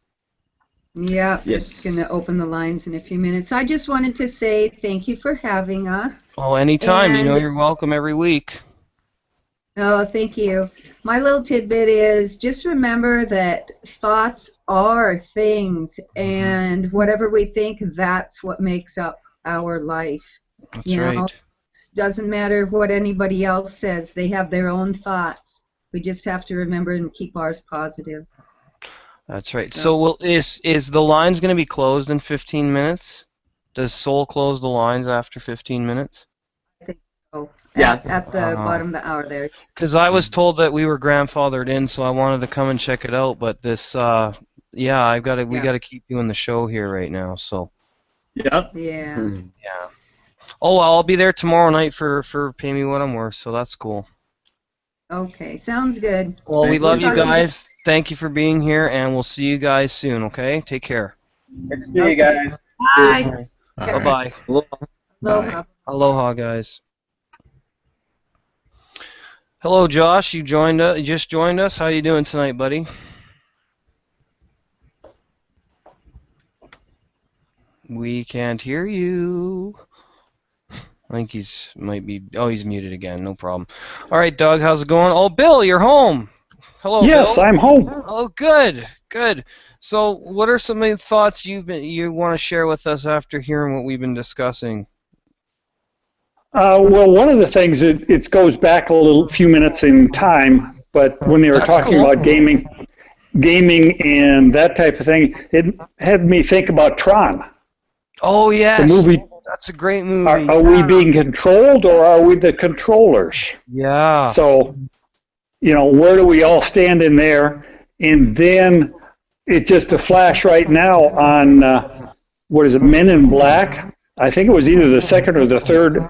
Yeah, Yes. it's going to open the lines in a few minutes. I just wanted to say thank you for having us. Oh, anytime. You know And you're welcome every week. oh, thank you. My little tidbit is just remember that thoughts are things, and whatever we think, that's what makes up our life. That's You know, right. it doesn't matter what anybody else says. They have their own thoughts. We just have to remember and keep ours positive. That's right. So, So, is the lines going to be closed in 15 minutes? Does Soul close the lines after 15 minutes? I think so. Yeah. At the bottom of the hour there. Because I was told that we were grandfathered in, so I wanted to come and check it out. But this, yeah, we Yeah. got to keep doing the show here right now. So, Yep. Yeah. yeah. Oh, well, I'll be there tomorrow night for Pay Me What I'm Worth. So that's cool. Okay, sounds good. Well, we Thank love you. you guys. Thank you for being here, and we'll see you guys soon. Okay, take care. Good to see you guys. Bye. All Bye right. bye. Aloha. Aloha, guys. Hello, Josh. You just joined us. How you doing tonight, buddy? We can't hear you. I think he's muted again. No problem. All right, Doug, how's it going? Oh, Bill, you're home. Hello, Yes, Bill. I'm home. Oh, good, good. So, what are some of the thoughts you want to share with us after hearing what we've been discussing? Well, one of the things is it goes back a few minutes in time, but when they were That's talking cool. about gaming and that type of thing, it had me think about Tron, Oh, the yes. movie. That's a great movie. Are we being controlled or are we the controllers? Yeah. So, where do we all stand in there? And then it just a flash right now on, what is it, Men in Black? I think it was either the second or the third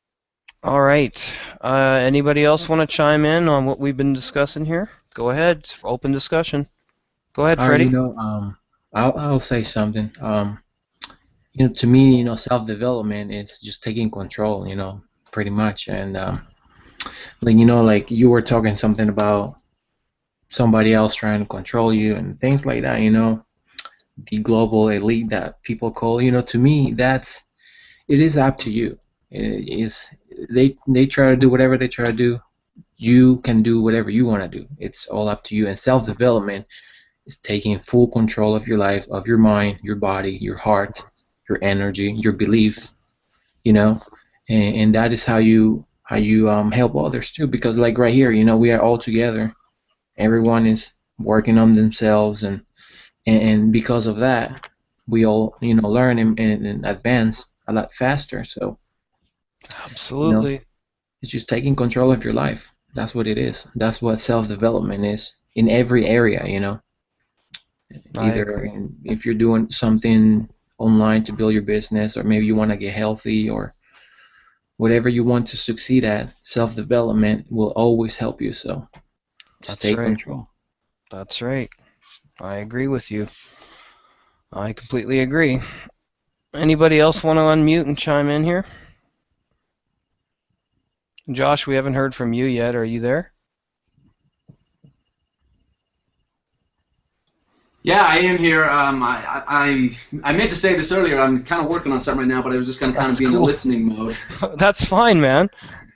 All right. Anybody else want to chime in on what we've been discussing here? Go ahead. It's open discussion. Go ahead, You Freddie. know, I'll say something. You know, to me, you know, self-development is just taking control, you know, pretty much. And like, you know, like you were talking something about somebody else trying to control you and things like that, you know, the global elite that people call, you know, to me, it is up to you. It is they try to do whatever they try to do. You can do whatever you want to do. It's all up to you. And self-development is taking full control of your life, of your mind, your body, your heart, your energy, your belief, you know, and that is how you help others too. Because like right here, you know, we are all together. Everyone is working on themselves, and because of that, we all, you know, learn and advance a lot faster. So you know, Absolutely. it's just taking control of your life. That's what it is. That's what self-development is in every area, you know. I Either agree. if you're doing something online to build your business, or maybe you want to get healthy, or whatever you want to succeed at, self-development will always help you. So just That's take right. control. That's right. I agree with you. I completely agree. Anybody else want to unmute and chime in here? Josh, we haven't heard from you yet. Are you there? Yeah, I am here. I meant to say this earlier. I'm kind of working on something right now, but I was just going to kind of That's be in a cool. listening mode. That's fine, man.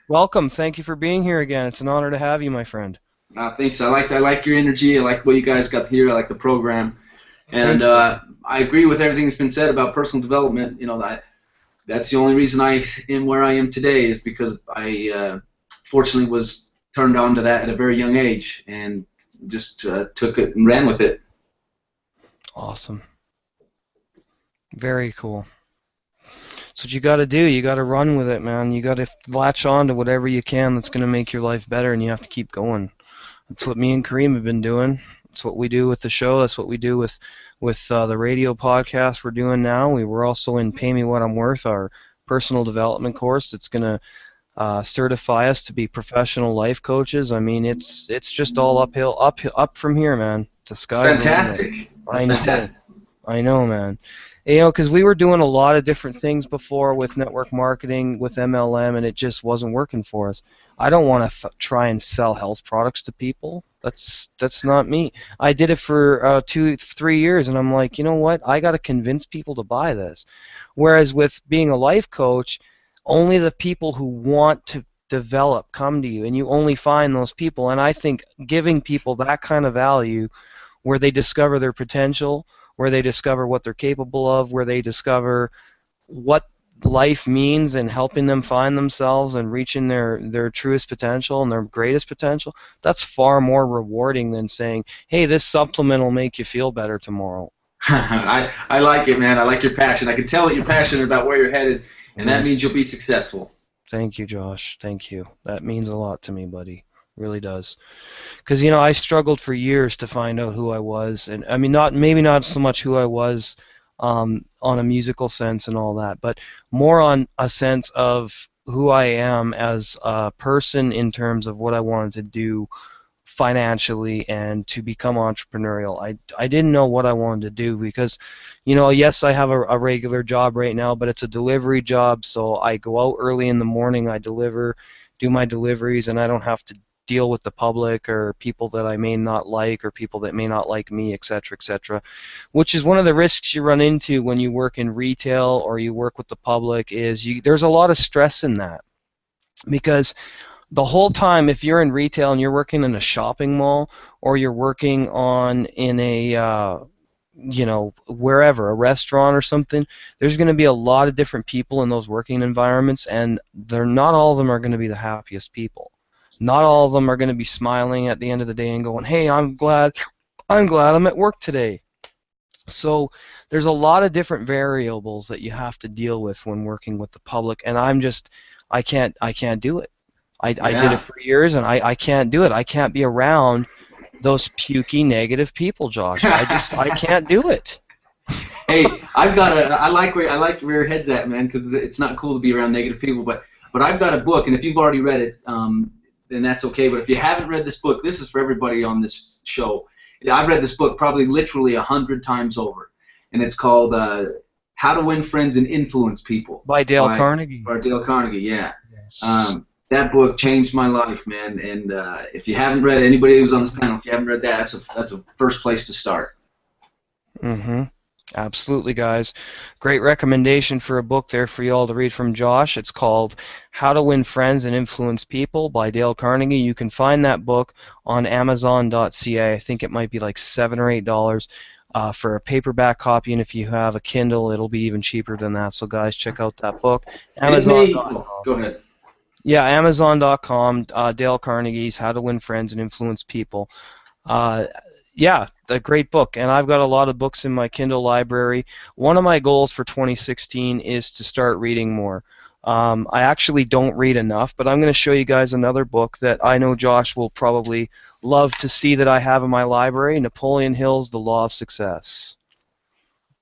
Welcome. Thank you for being here again. It's an honor to have you, my friend. Thanks. I like your energy. I like what you guys got here. I like the program, and Thank you. I agree with everything that's been said about personal development. You know, that's the only reason I am where I am today is because I fortunately was turned on to that at a very young age and just took it and ran with it. Awesome. Very cool. That's what you got to do. You got to run with it, man. You got to latch on to whatever you can that's going to make your life better, and you have to keep going. That's what me and Kareem have been doing. That's what we do with the show. That's what we do with the radio podcast we're doing now. We were also in Pay Me What I'm Worth, our personal development course. That's going to certify us to be professional life coaches. I mean, it's just all uphill, up from here, man. The It's sky's the limit. fantastic. That's I know. fantastic. I know, man. You know, because we were doing a lot of different things before with network marketing, with MLM, and it just wasn't working for us. I don't want to try and sell health products to people. That's not me. I did it for 2, 3 years, and I'm like, you know what? I got to convince people to buy this. Whereas with being a life coach, only the people who want to develop come to you, and you only find those people. And I think giving people that kind of value where they discover their potential, where they discover what they're capable of, where they discover what life means and helping them find themselves and reaching their truest potential and their greatest potential, that's far more rewarding than saying, hey, this supplement will make you feel better tomorrow. I like it, man. I like your passion. I can tell that you're passionate about where you're headed, and that Yes. means you'll be successful. Thank you, Josh. Thank you. That means a lot to me, buddy. Really does. Because you know, I struggled for years to find out who I was, and I mean, not so much who I was on a musical sense and all that, but more on a sense of who I am as a person in terms of what I wanted to do financially and to become entrepreneurial. I didn't know what I wanted to do because, you know, yes, I have a regular job right now, but it's a delivery job, so I go out early in the morning, I deliver, do my deliveries, and I don't have to deal with the public or people that I may not like or people that may not like me, etc., etc., which is one of the risks you run into when you work in retail or you work with the public is there's a lot of stress in that because the whole time, if you're in retail and you're working in a shopping mall or you're working in a wherever, a restaurant or something, there's going to be a lot of different people in those working environments, and they're not all of them are going to be the happiest people. Not all of them are going to be smiling at the end of the day and going, "Hey, I'm glad I'm at work today." So there's a lot of different variables that you have to deal with when working with the public, and I can't do it. I did it Yeah. for years, and I can't do it. I can't be around those pukey negative people, Josh. I can't do it. Hey, I like where your head's at, man, because it's not cool to be around negative people. But But I've got a book, and if you've already read it, then that's okay. But if you haven't read this book, this is for everybody on this show. I've read this book probably literally 100 times over, and it's called How to Win Friends and Influence People By Dale Carnegie. By Dale Carnegie, yeah. Yes. That book changed my life, man. And if you haven't read it, anybody who's on this panel, if you haven't read that, that's a first place to start. Mm-hmm. Absolutely, guys. Great recommendation for a book there for you all to read from Josh. It's called How to Win Friends and Influence People by Dale Carnegie. You can find that book on Amazon.ca. I think it might be like $7 or $8 for a paperback copy, and if you have a Kindle, it'll be even cheaper than that. So, guys, check out that book. Amazon.com. Go ahead. Yeah, Amazon.com. Dale Carnegie's How to Win Friends and Influence People. Yeah, a great book, and I've got a lot of books in my Kindle library. One of my goals for 2016 is to start reading more. I actually don't read enough, but I'm going to show you guys another book that I know Josh will probably love to see that I have in my library, Napoleon Hill's The Law of Success.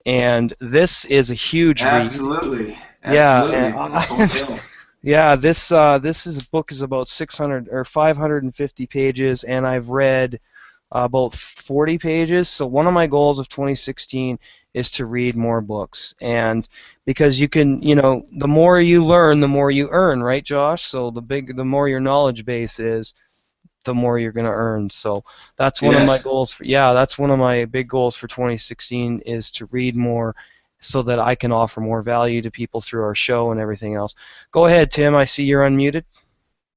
And this is a huge read. Absolutely. Yeah, yeah, this book is about 600 or 550 pages, and I've read about 40 pages. So one of my goals of 2016 is to read more books, and because you can, the more you learn, the more you earn, right, Josh? So the more your knowledge base is, the more you're going to earn. So that's one of my goals. That's one of my big goals for 2016 is to read more, so that I can offer more value to people through our show and everything else. Go ahead, Tim. I see you're unmuted.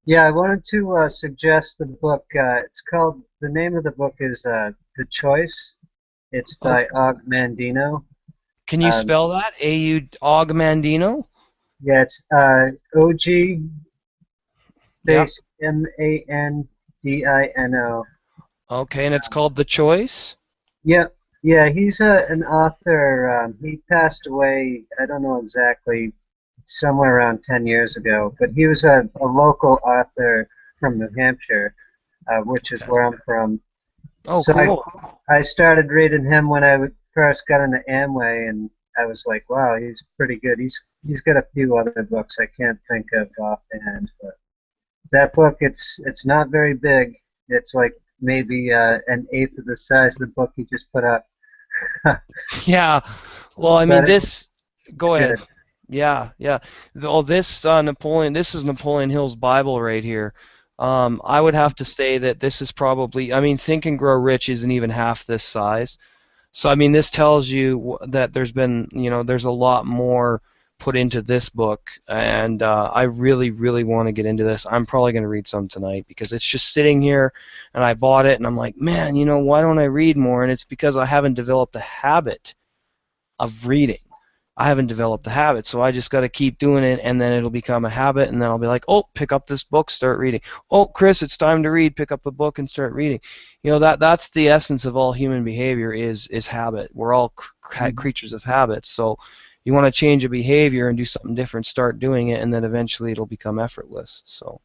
Yeah, I wanted to suggest the book. The name of the book is The Choice. It's by Og Mandino. Can you spell that? Og Mandino? Yeah, it's OG space Mandino. Okay, and it's called The Choice? Yep. Yeah, he's an author. He passed away, I don't know exactly, somewhere around 10 years ago, but he was a local author from New Hampshire, which is where I'm from. Oh, so cool. I started reading him when I first got into Amway, and I was like, wow, he's pretty good. He's got a few other books I can't think of offhand, but that book, it's not very big. It's like maybe an eighth of the size of the book he just put up. Yeah. Well, I mean, go ahead. Good. Yeah. This is Napoleon Hill's Bible right here. I would have to say that this is probably, Think and Grow Rich isn't even half this size. So, this tells you that there's been, there's a lot more put into this book, and I really, really want to get into this. I'm probably going to read some tonight because it's just sitting here, and I bought it, and I'm like, man, why don't I read more? And it's because I haven't developed the habit of reading. I haven't developed the habit, so I just got to keep doing it, and then it'll become a habit, and then I'll be like, oh, pick up this book, start reading. Oh, Chris, it's time to read. Pick up the book and start reading. That's the essence of all human behavior is habit. We're all creatures of habits, so you want to change a behavior and do something different, start doing it, and then eventually it'll become effortless. So,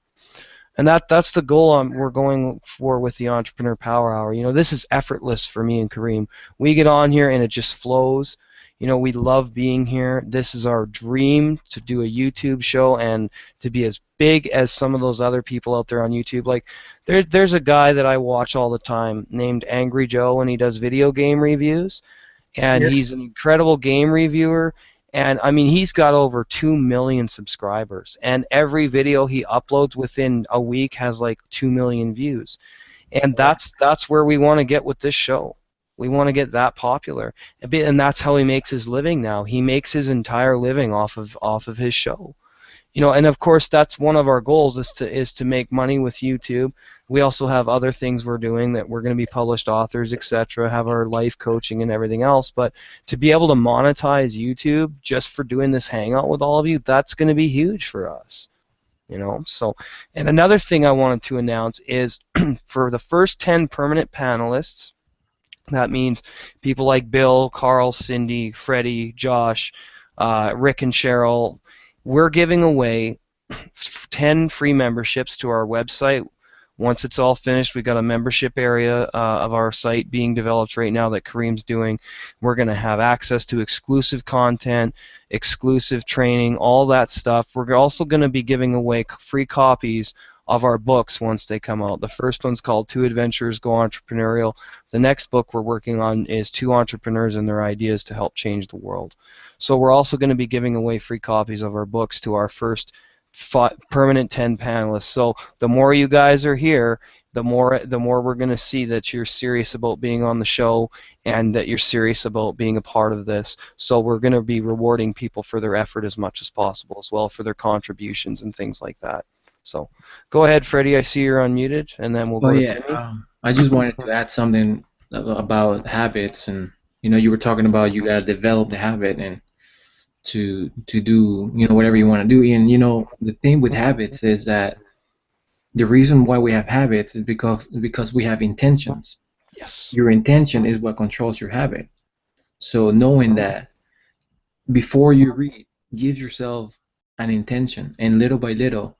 and that's the goal we're going for with the Entrepreneur Power Hour. This is effortless for me and Kareem. We get on here and it just flows. We love being here. This is our dream, to do a YouTube show and to be as big as some of those other people out there on YouTube. Like, there's a guy that I watch all the time named Angry Joe, and he does video game reviews. And he's an incredible game reviewer. And, he's got over 2 million subscribers. And every video he uploads within a week has like 2 million views. And that's where we want to get with this show. We want to get that popular, and that's how he makes his living now. He makes his entire living off of his show, And of course, that's one of our goals is to make money with YouTube. We also have other things we're doing that we're going to be published authors, etc. Have our life coaching and everything else. But to be able to monetize YouTube just for doing this hangout with all of you, that's going to be huge for us. So, and another thing I wanted to announce is for the first 10 permanent panelists. That means people like Bill, Carl, Cindy, Freddie, Josh, Rick, and Cheryl. We're giving away 10 free memberships to our website, Once it's all finished, we got a membership area of our site being developed right now that Kareem's doing. We're going to have access to exclusive content, exclusive training, all that stuff. We're also going to be giving away free copies of our books once they come out. The first one's called Two Adventurers Go Entrepreneurial. The next book we're working on is Two Entrepreneurs and Their Ideas to Help Change the World. So we're also going to be giving away free copies of our books to our first permanent 10 panelists. So the more you guys are here, the more we're going to see that you're serious about being on the show and that you're serious about being a part of this. So we're going to be rewarding people for their effort as much as possible, as well for their contributions and things like that. So go ahead, Freddie. I see you're unmuted, and then we'll go to Timmy. I just wanted to add something about habits, and you were talking about you got to develop the habit and to do whatever you want to do. And the thing with habits is that the reason why we have habits is because we have intentions. Yes. Your intention is what controls your habit. So knowing that before you read, give yourself an intention, and little by little,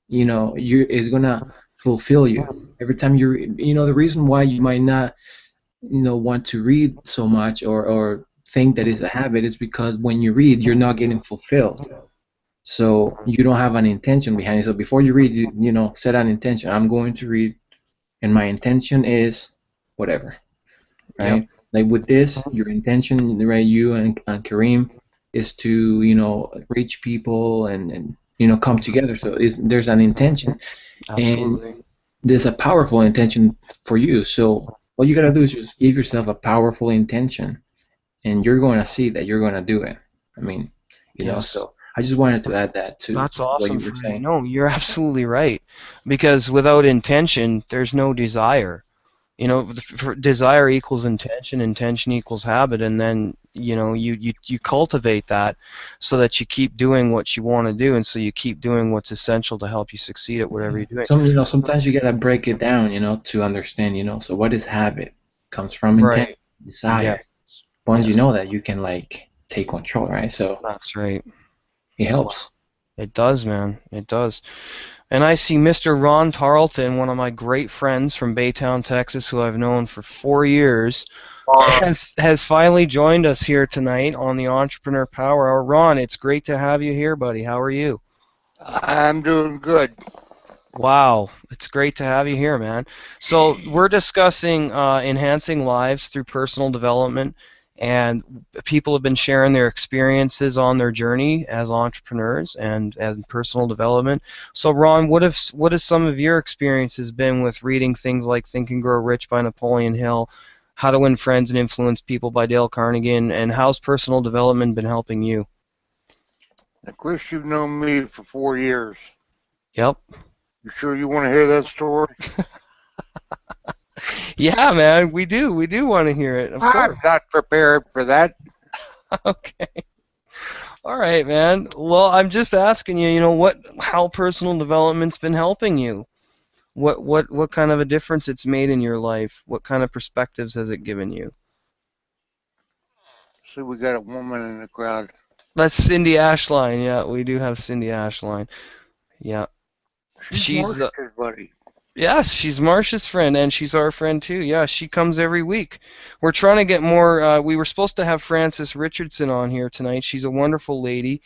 it's gonna fulfill you. Every time you read, the reason why you might not want to read so much or think that it's a habit is because when you read, you're not getting fulfilled. So you don't have an intention behind it. So before you read, set an intention. I'm going to read, and my intention is whatever, right? Yep. Like with this, your intention, right? You and Kareem is to reach people and come together. So there's an intention. Absolutely. And there's a powerful intention for you. So all you gotta do is just give yourself a powerful intention, and you're going to see that you're going to do it. I mean, yes. So I just wanted to add that to That's awesome. what you were saying. No, you're absolutely right. Because without intention, there's no desire. Desire equals intention, intention equals habit, and then you cultivate that so that you keep doing what you want to do, and so you keep doing what's essential to help you succeed at whatever you're doing. Sometimes you gotta break it down, to understand, so what is habit? Comes from intent, desire. Yeah. Once you know that, you can take control, right? So that's right. It helps. It does, man. It does. And I see Mr. Ron Tarleton, one of my great friends from Baytown, Texas, who I've known for 4 years, has finally joined us here tonight on the Entrepreneur Power Hour. Ron, it's great to have you here, buddy. How are you? I'm doing good. Wow, it's great to have you here, man. So we're discussing enhancing lives through personal development, and people have been sharing their experiences on their journey as entrepreneurs and as personal development. So Ron, what has some of your experiences been with reading things like Think and Grow Rich by Napoleon Hill, How to Win Friends and Influence People by Dale Carnegie, and how's personal development been helping you? Of course, you've known me for 4 years. Yep. You sure you want to hear that story? Yeah, man, we do. We do want to hear it. Of course. I'm not prepared for that. Okay. All right, man. Well, I'm just asking you, how personal development's been helping you. What kind of a difference it's made in your life? What kind of perspectives has it given you? See, we got a woman in the crowd. That's Cindy Ashline. Yeah, we do have Cindy Ashline. Yeah. She's Marsh's buddy. Yes, she's Marsh's friend, and she's our friend too. Yeah, she comes every week. We're trying to get more. We were supposed to have Frances Richardson on here tonight. She's a wonderful lady.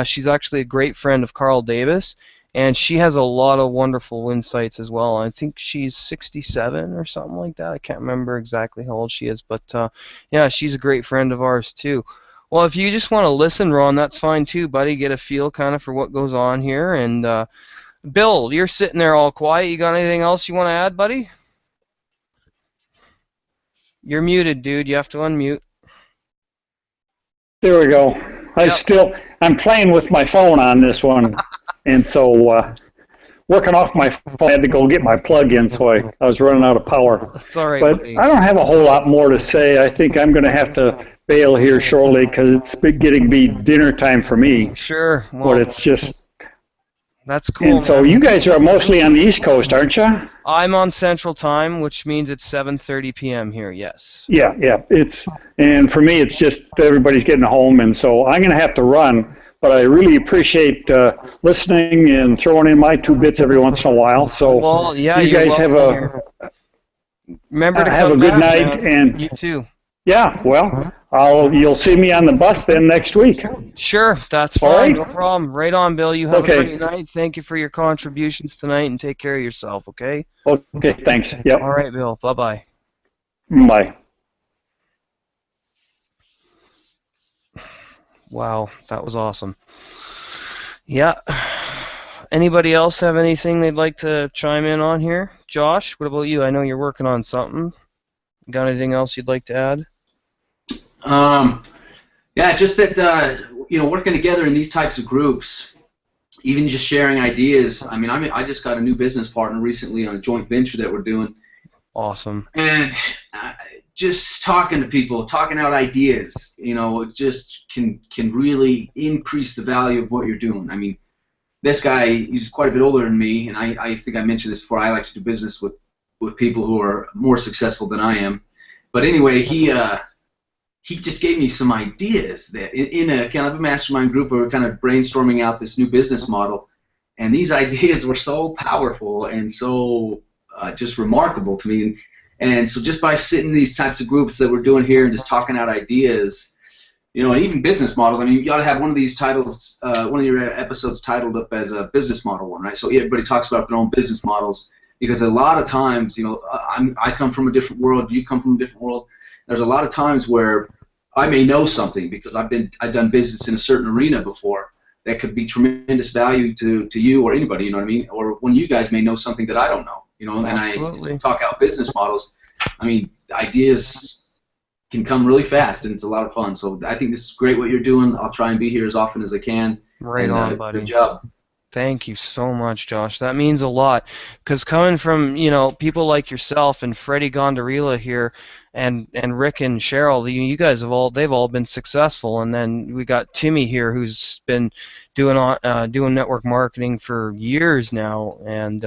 She's actually a great friend of Carl Davis, and she has a lot of wonderful insights as well. I think she's 67 or something like that. I can't remember exactly how old she is, but yeah, she's a great friend of ours too. Well, if you just want to listen, Ron, that's fine too, buddy. Get a feel kind of for what goes on here, and Bill, you're sitting there all quiet. You got anything else you want to add, buddy? You're muted, dude. You have to unmute. There we go. I'm playing with my phone on this one, and so working off my phone, I had to go get my plug in, so I was running out of power. That's all right, but buddy. I don't have a whole lot more to say. I think I'm going to have to bail here shortly because it's getting to be dinner time for me. Sure. Well, but it's just... That's cool. And so you guys are mostly on the East Coast, aren't you? I'm on Central Time, which means it's 7:30 p.m. here. Yes. Yeah. And for me, it's just everybody's getting home, and so I'm going to have to run. but I really appreciate listening and throwing in my 2 bits every once in a while. So Well, yeah, you you're guys welcome here. Remember to have come a good back, night, man. and You too. yeah, well, you'll see me on the bus then next week. Sure, that's All fine. No right? problem. Right on, Bill. You have a Okay. great night. Thank you for your contributions tonight, and take care of yourself, okay? Okay, thanks. All Yep. right, Bill. Bye-bye. Bye. Wow, that was awesome. Yeah. Anybody else have anything they'd like to chime in on here? Josh, what about you? I know you're working on something. Got anything else you'd like to add? Yeah, just that working together in these types of groups, even just sharing ideas. I mean, I just got a new business partner recently on a joint venture that we're doing, Awesome. and just talking to people, talking out ideas, it just can really increase the value of what you're doing. I mean, this guy, he's quite a bit older than me, and I think I mentioned this before. I like to do business with people who are more successful than I am. But anyway, he just gave me some ideas that in a kind of a mastermind group where we're kind of brainstorming out this new business model, and these ideas were so powerful and so just remarkable to me. And so just by sitting in these types of groups that we're doing here and just talking out ideas, and even business models. I mean, you ought to have one of these titles, one of your episodes titled up as a business model one, right? So everybody talks about their own business models, because a lot of times, I come from a different world, you come from a different world. There's a lot of times where I may know something because I've done business in a certain arena before that could be tremendous value to you or anybody, you know what I mean? Or when you guys may know something that I don't know, and Absolutely. I talk out business models. I mean, ideas can come really fast, and it's a lot of fun. So I think this is great what you're doing. I'll try and be here as often as I can. Right on, buddy. Good job. Thank you so much, Josh. That means a lot. Because coming from, people like yourself and Freddie Gondarilla here and Rick and Cheryl, you guys they've all been successful. And then we got Timmy here who's been doing network marketing for years now. And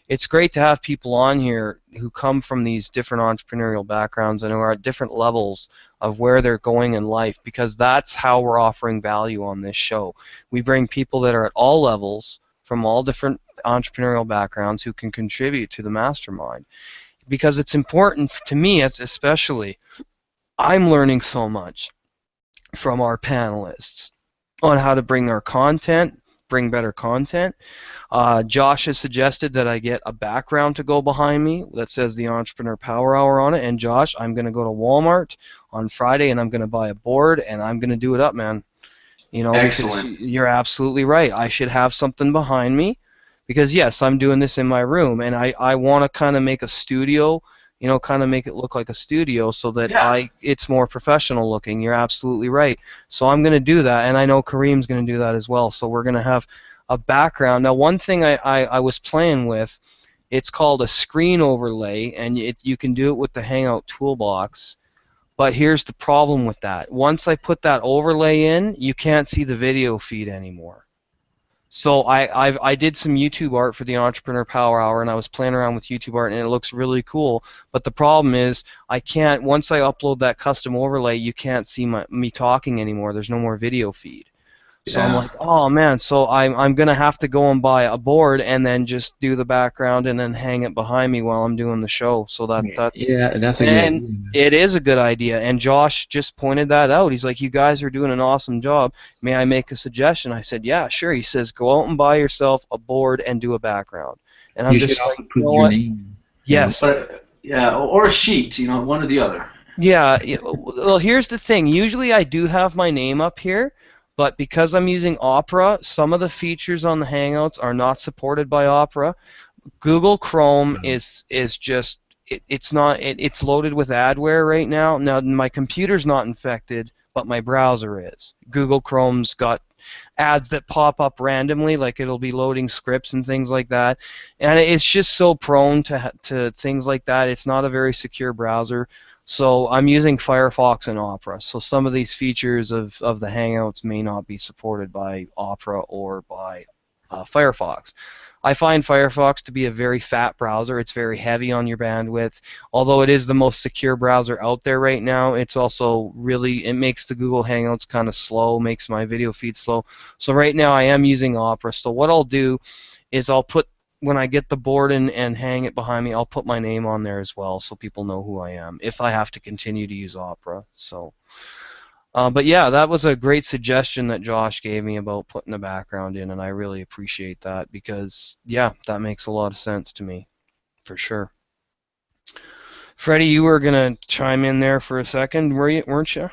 it's great to have people on here who come from these different entrepreneurial backgrounds and who are at different levels of where they're going in life, because that's how we're offering value on this show. We bring people that are at all levels from all different entrepreneurial backgrounds who can contribute to the mastermind, because it's important to me, especially. I'm learning so much from our panelists on how to bring better content. Josh has suggested that I get a background to go behind me that says the Entrepreneur Power Hour on it. And Josh, I'm going to go to Walmart on Friday and I'm going to buy a board and I'm going to do it up, man. Excellent. You're absolutely right. I should have something behind me because, yes, I'm doing this in my room and I want to kind of make a studio, kind of make it look like a studio so that it's more professional looking. You're absolutely right. So I'm going to do that, and I know Kareem's going to do that as well. So we're going to have a background. Now, one thing I was playing with, it's called a screen overlay, and you can do it with the Hangout toolbox. But here's the problem with that. Once I put that overlay in, you can't see the video feed anymore. So I did some YouTube art for the Entrepreneur Power Hour, and I was playing around with YouTube art, and it looks really cool. But the problem is, once I upload that custom overlay, you can't see me talking anymore. There's no more video feed. So I'm like, oh man, so I'm going to have to go and buy a board and then just do the background and then hang it behind me while I'm doing the show. So that's that's a good idea. It is a good idea. And Josh just pointed that out. He's like, you guys are doing an awesome job. May I make a suggestion? I said, yeah, sure. He says, go out and buy yourself a board and do a background. And I'm You just should also like, put your name. Yes. Or a sheet, one or the other. Yeah. Well, here's the thing. Usually I do have my name up here. But because I'm using Opera, some of the features on the Hangouts are not supported by Opera. Google Chrome is just it's loaded with adware right now. Now my computer's not infected, but my browser is. Google Chrome's got ads that pop up randomly, like it'll be loading scripts and things like that, and it's just so prone to things like that. It's not a very secure browser. So I'm using Firefox and Opera. So some of these features of the Hangouts may not be supported by Opera or by Firefox. I find Firefox to be a very fat browser. It's very heavy on your bandwidth. Although it is the most secure browser out there right now, it's also really, it makes the Google Hangouts kind of slow, makes my video feed slow. So right now I am using Opera. So what I'll do is I'll put, when I get the board and hang it behind me, I'll put my name on there as well so people know who I am if I have to continue to use Opera. So, but yeah, that was a great suggestion that Josh gave me about putting the background in, and I really appreciate that because, yeah, that makes a lot of sense to me, for sure. Freddie, you were going to chime in there for a second, weren't you?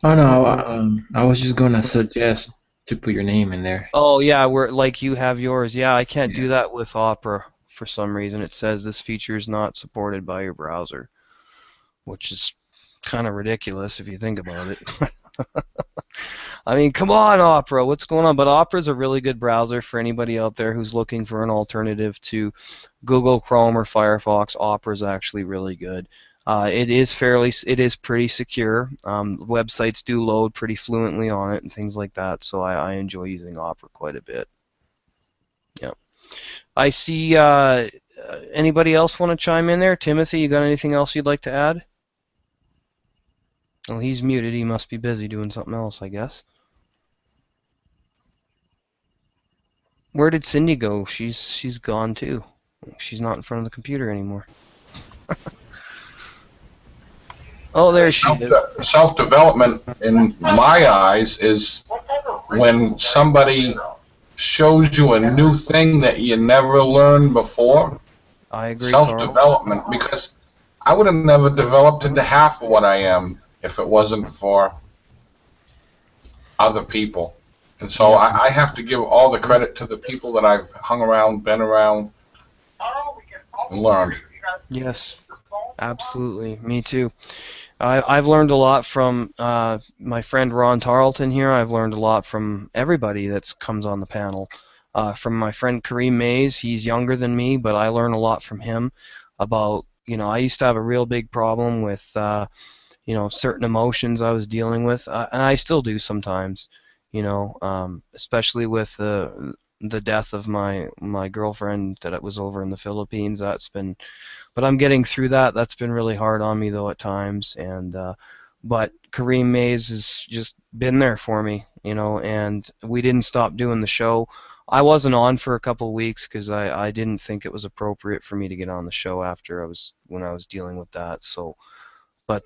Oh no, I was just gonna suggest to put your name in there. Oh, yeah, we're like you have yours. Yeah, I can't Yeah. do that with Opera for some reason. It says this feature is not supported by your browser, which is kind of ridiculous if you think about it. I mean, come on, Opera, what's going on? But Opera's a really good browser for anybody out there who's looking for an alternative to Google Chrome or Firefox. Opera's actually really good. It is pretty secure. Websites do load pretty fluently on it and things like that. So I enjoy using Opera quite a bit. Yeah. I see. Anybody else want to chime in there? Timothy, you got anything else you'd like to add? Well, he's muted. He must be busy doing something else, I guess. Where did Cindy go? She's gone too. She's not in front of the computer anymore. Oh, there she is. Self-development, in my eyes, is when somebody shows you a new thing that you never learned before. I agree, Carl. Self-development, because I would have never developed into half of what I am if it wasn't for other people. And so Yeah. I have to give all the credit to the people that I've hung around, been around, and learned. Yes, absolutely. Me too. I've learned a lot from my friend Ron Tarleton here. I've learned a lot from everybody that comes on the panel. From my friend Kareem Mays, he's younger than me, but I learn a lot from him about, I used to have a real big problem with, certain emotions I was dealing with, and I still do sometimes, especially with the death of my girlfriend that was over in the Philippines. But I'm getting through that. That's been really hard on me though at times, and but Kareem Mays has just been there for me, and we didn't stop doing the show. I wasn't on for a couple of weeks because I didn't think it was appropriate for me to get on the show when I was dealing with that. So, but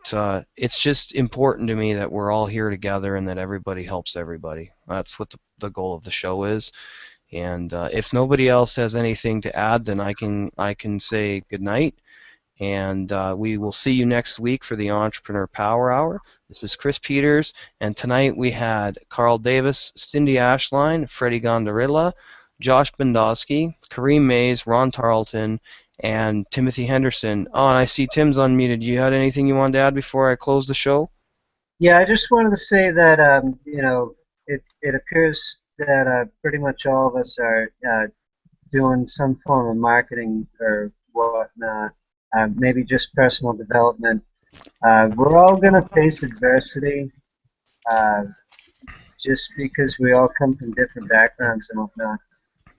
it's just important to me that we're all here together and that everybody helps everybody. That's what the goal of the show is. And if nobody else has anything to add, then I can say good night. And we will see you next week for the Entrepreneur Power Hour. This is Chris Peters, and tonight we had Carl Davis, Cindy Ashline, Freddie Gondarilla, Josh Bendowski, Kareem Mays, Ron Tarleton, and Timothy Henderson. Oh, and I see Tim's unmuted. You had anything you wanted to add before I close the show? Yeah, I just wanted to say that it appears that pretty much all of us are doing some form of marketing or whatnot, maybe just personal development. We're all going to face adversity uh, just because we all come from different backgrounds and whatnot.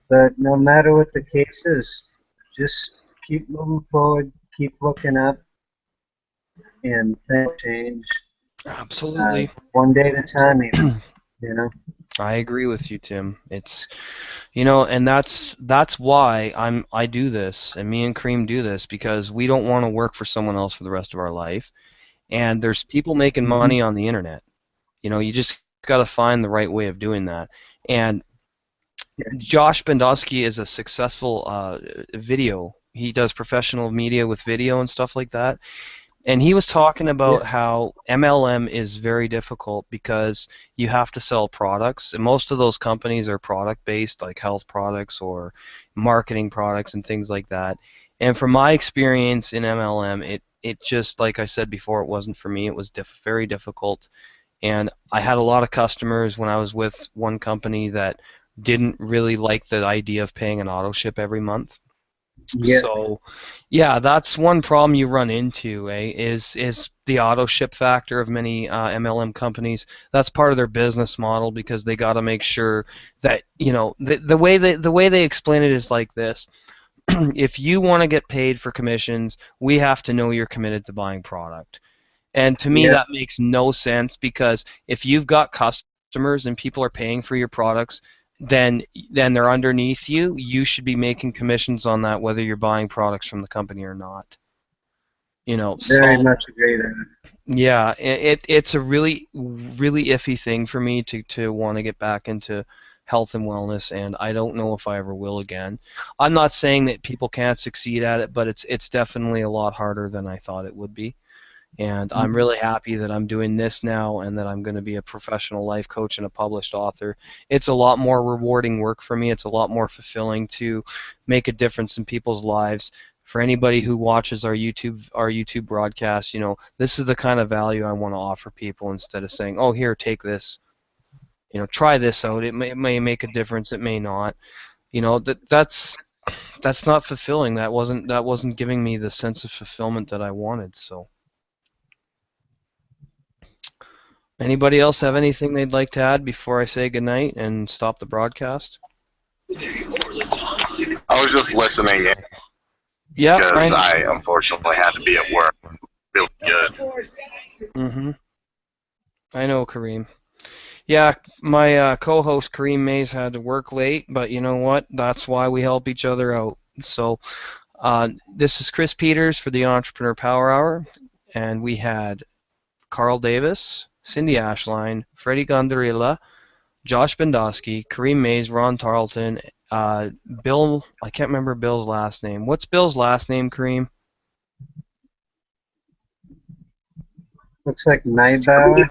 But no matter what the case is, just keep moving forward, keep looking up, and things change. Absolutely. One day at a time, I agree with you, Tim. It's and that's why I do this, and me and Kareem do this, because we don't want to work for someone else for the rest of our life. And there's people making money on the internet. You just got to find the right way of doing that. And Josh Bendowski is a successful video. He does professional media with video and stuff like that. And he was talking about how MLM is very difficult because you have to sell products, and most of those companies are product-based, like health products or marketing products and things like that. And from my experience in MLM, it just, like I said before, it wasn't for me. It was very difficult, and I had a lot of customers when I was with one company that didn't really like the idea of paying an auto ship every month. Yeah. So, yeah, that's one problem you run into, is the auto ship factor of many MLM companies. That's part of their business model because they got to make sure that, the way they explain it is like this. If you want to get paid for commissions, we have to know you're committed to buying product. And to me, Yeah. that makes no sense because if you've got customers and people are paying for your products, then they're underneath you. You should be making commissions on that, whether you're buying products from the company or not. Very So much agree there. yeah, it's a really really iffy thing for me to want to get back into health and wellness, and I don't know if I ever will again. I'm not saying that people can't succeed at it, but it's definitely a lot harder than I thought it would be. And I'm really happy that I'm doing this now and that I'm going to be a professional life coach and a published author. It's a lot more rewarding work for me. It's a lot more fulfilling to make a difference in people's lives. For anybody who watches our YouTube broadcast, this is the kind of value I want to offer people instead of saying, "Oh, here, take this. Try this out. It may make a difference. It may not." That's not fulfilling. That wasn't giving me the sense of fulfillment that I wanted. So. Anybody else have anything they'd like to add before I say goodnight and stop the broadcast? I was just listening in Yeah, because I unfortunately had to be at work. Really good. I know, Kareem. Yeah, my co-host Kareem Mays had to work late, but you know what? That's why we help each other out. So, this is Chris Peters for the Entrepreneur Power Hour, and we had Carl Davis, Cindy Ashline, Freddie Gondarilla, Josh Bendowski, Kareem Mays, Ron Tarleton, Bill. I can't remember Bill's last name. What's Bill's last name, Kareem? Looks like Maybauer.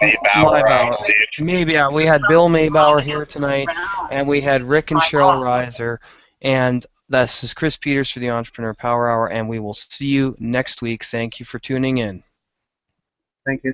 Maybauer. Maybe, yeah. We had Bill Maybauer here tonight, and we had Rick and Cheryl Reiser. And this is Chris Peters for the Entrepreneur Power Hour, and we will see you next week. Thank you for tuning in. Thank you.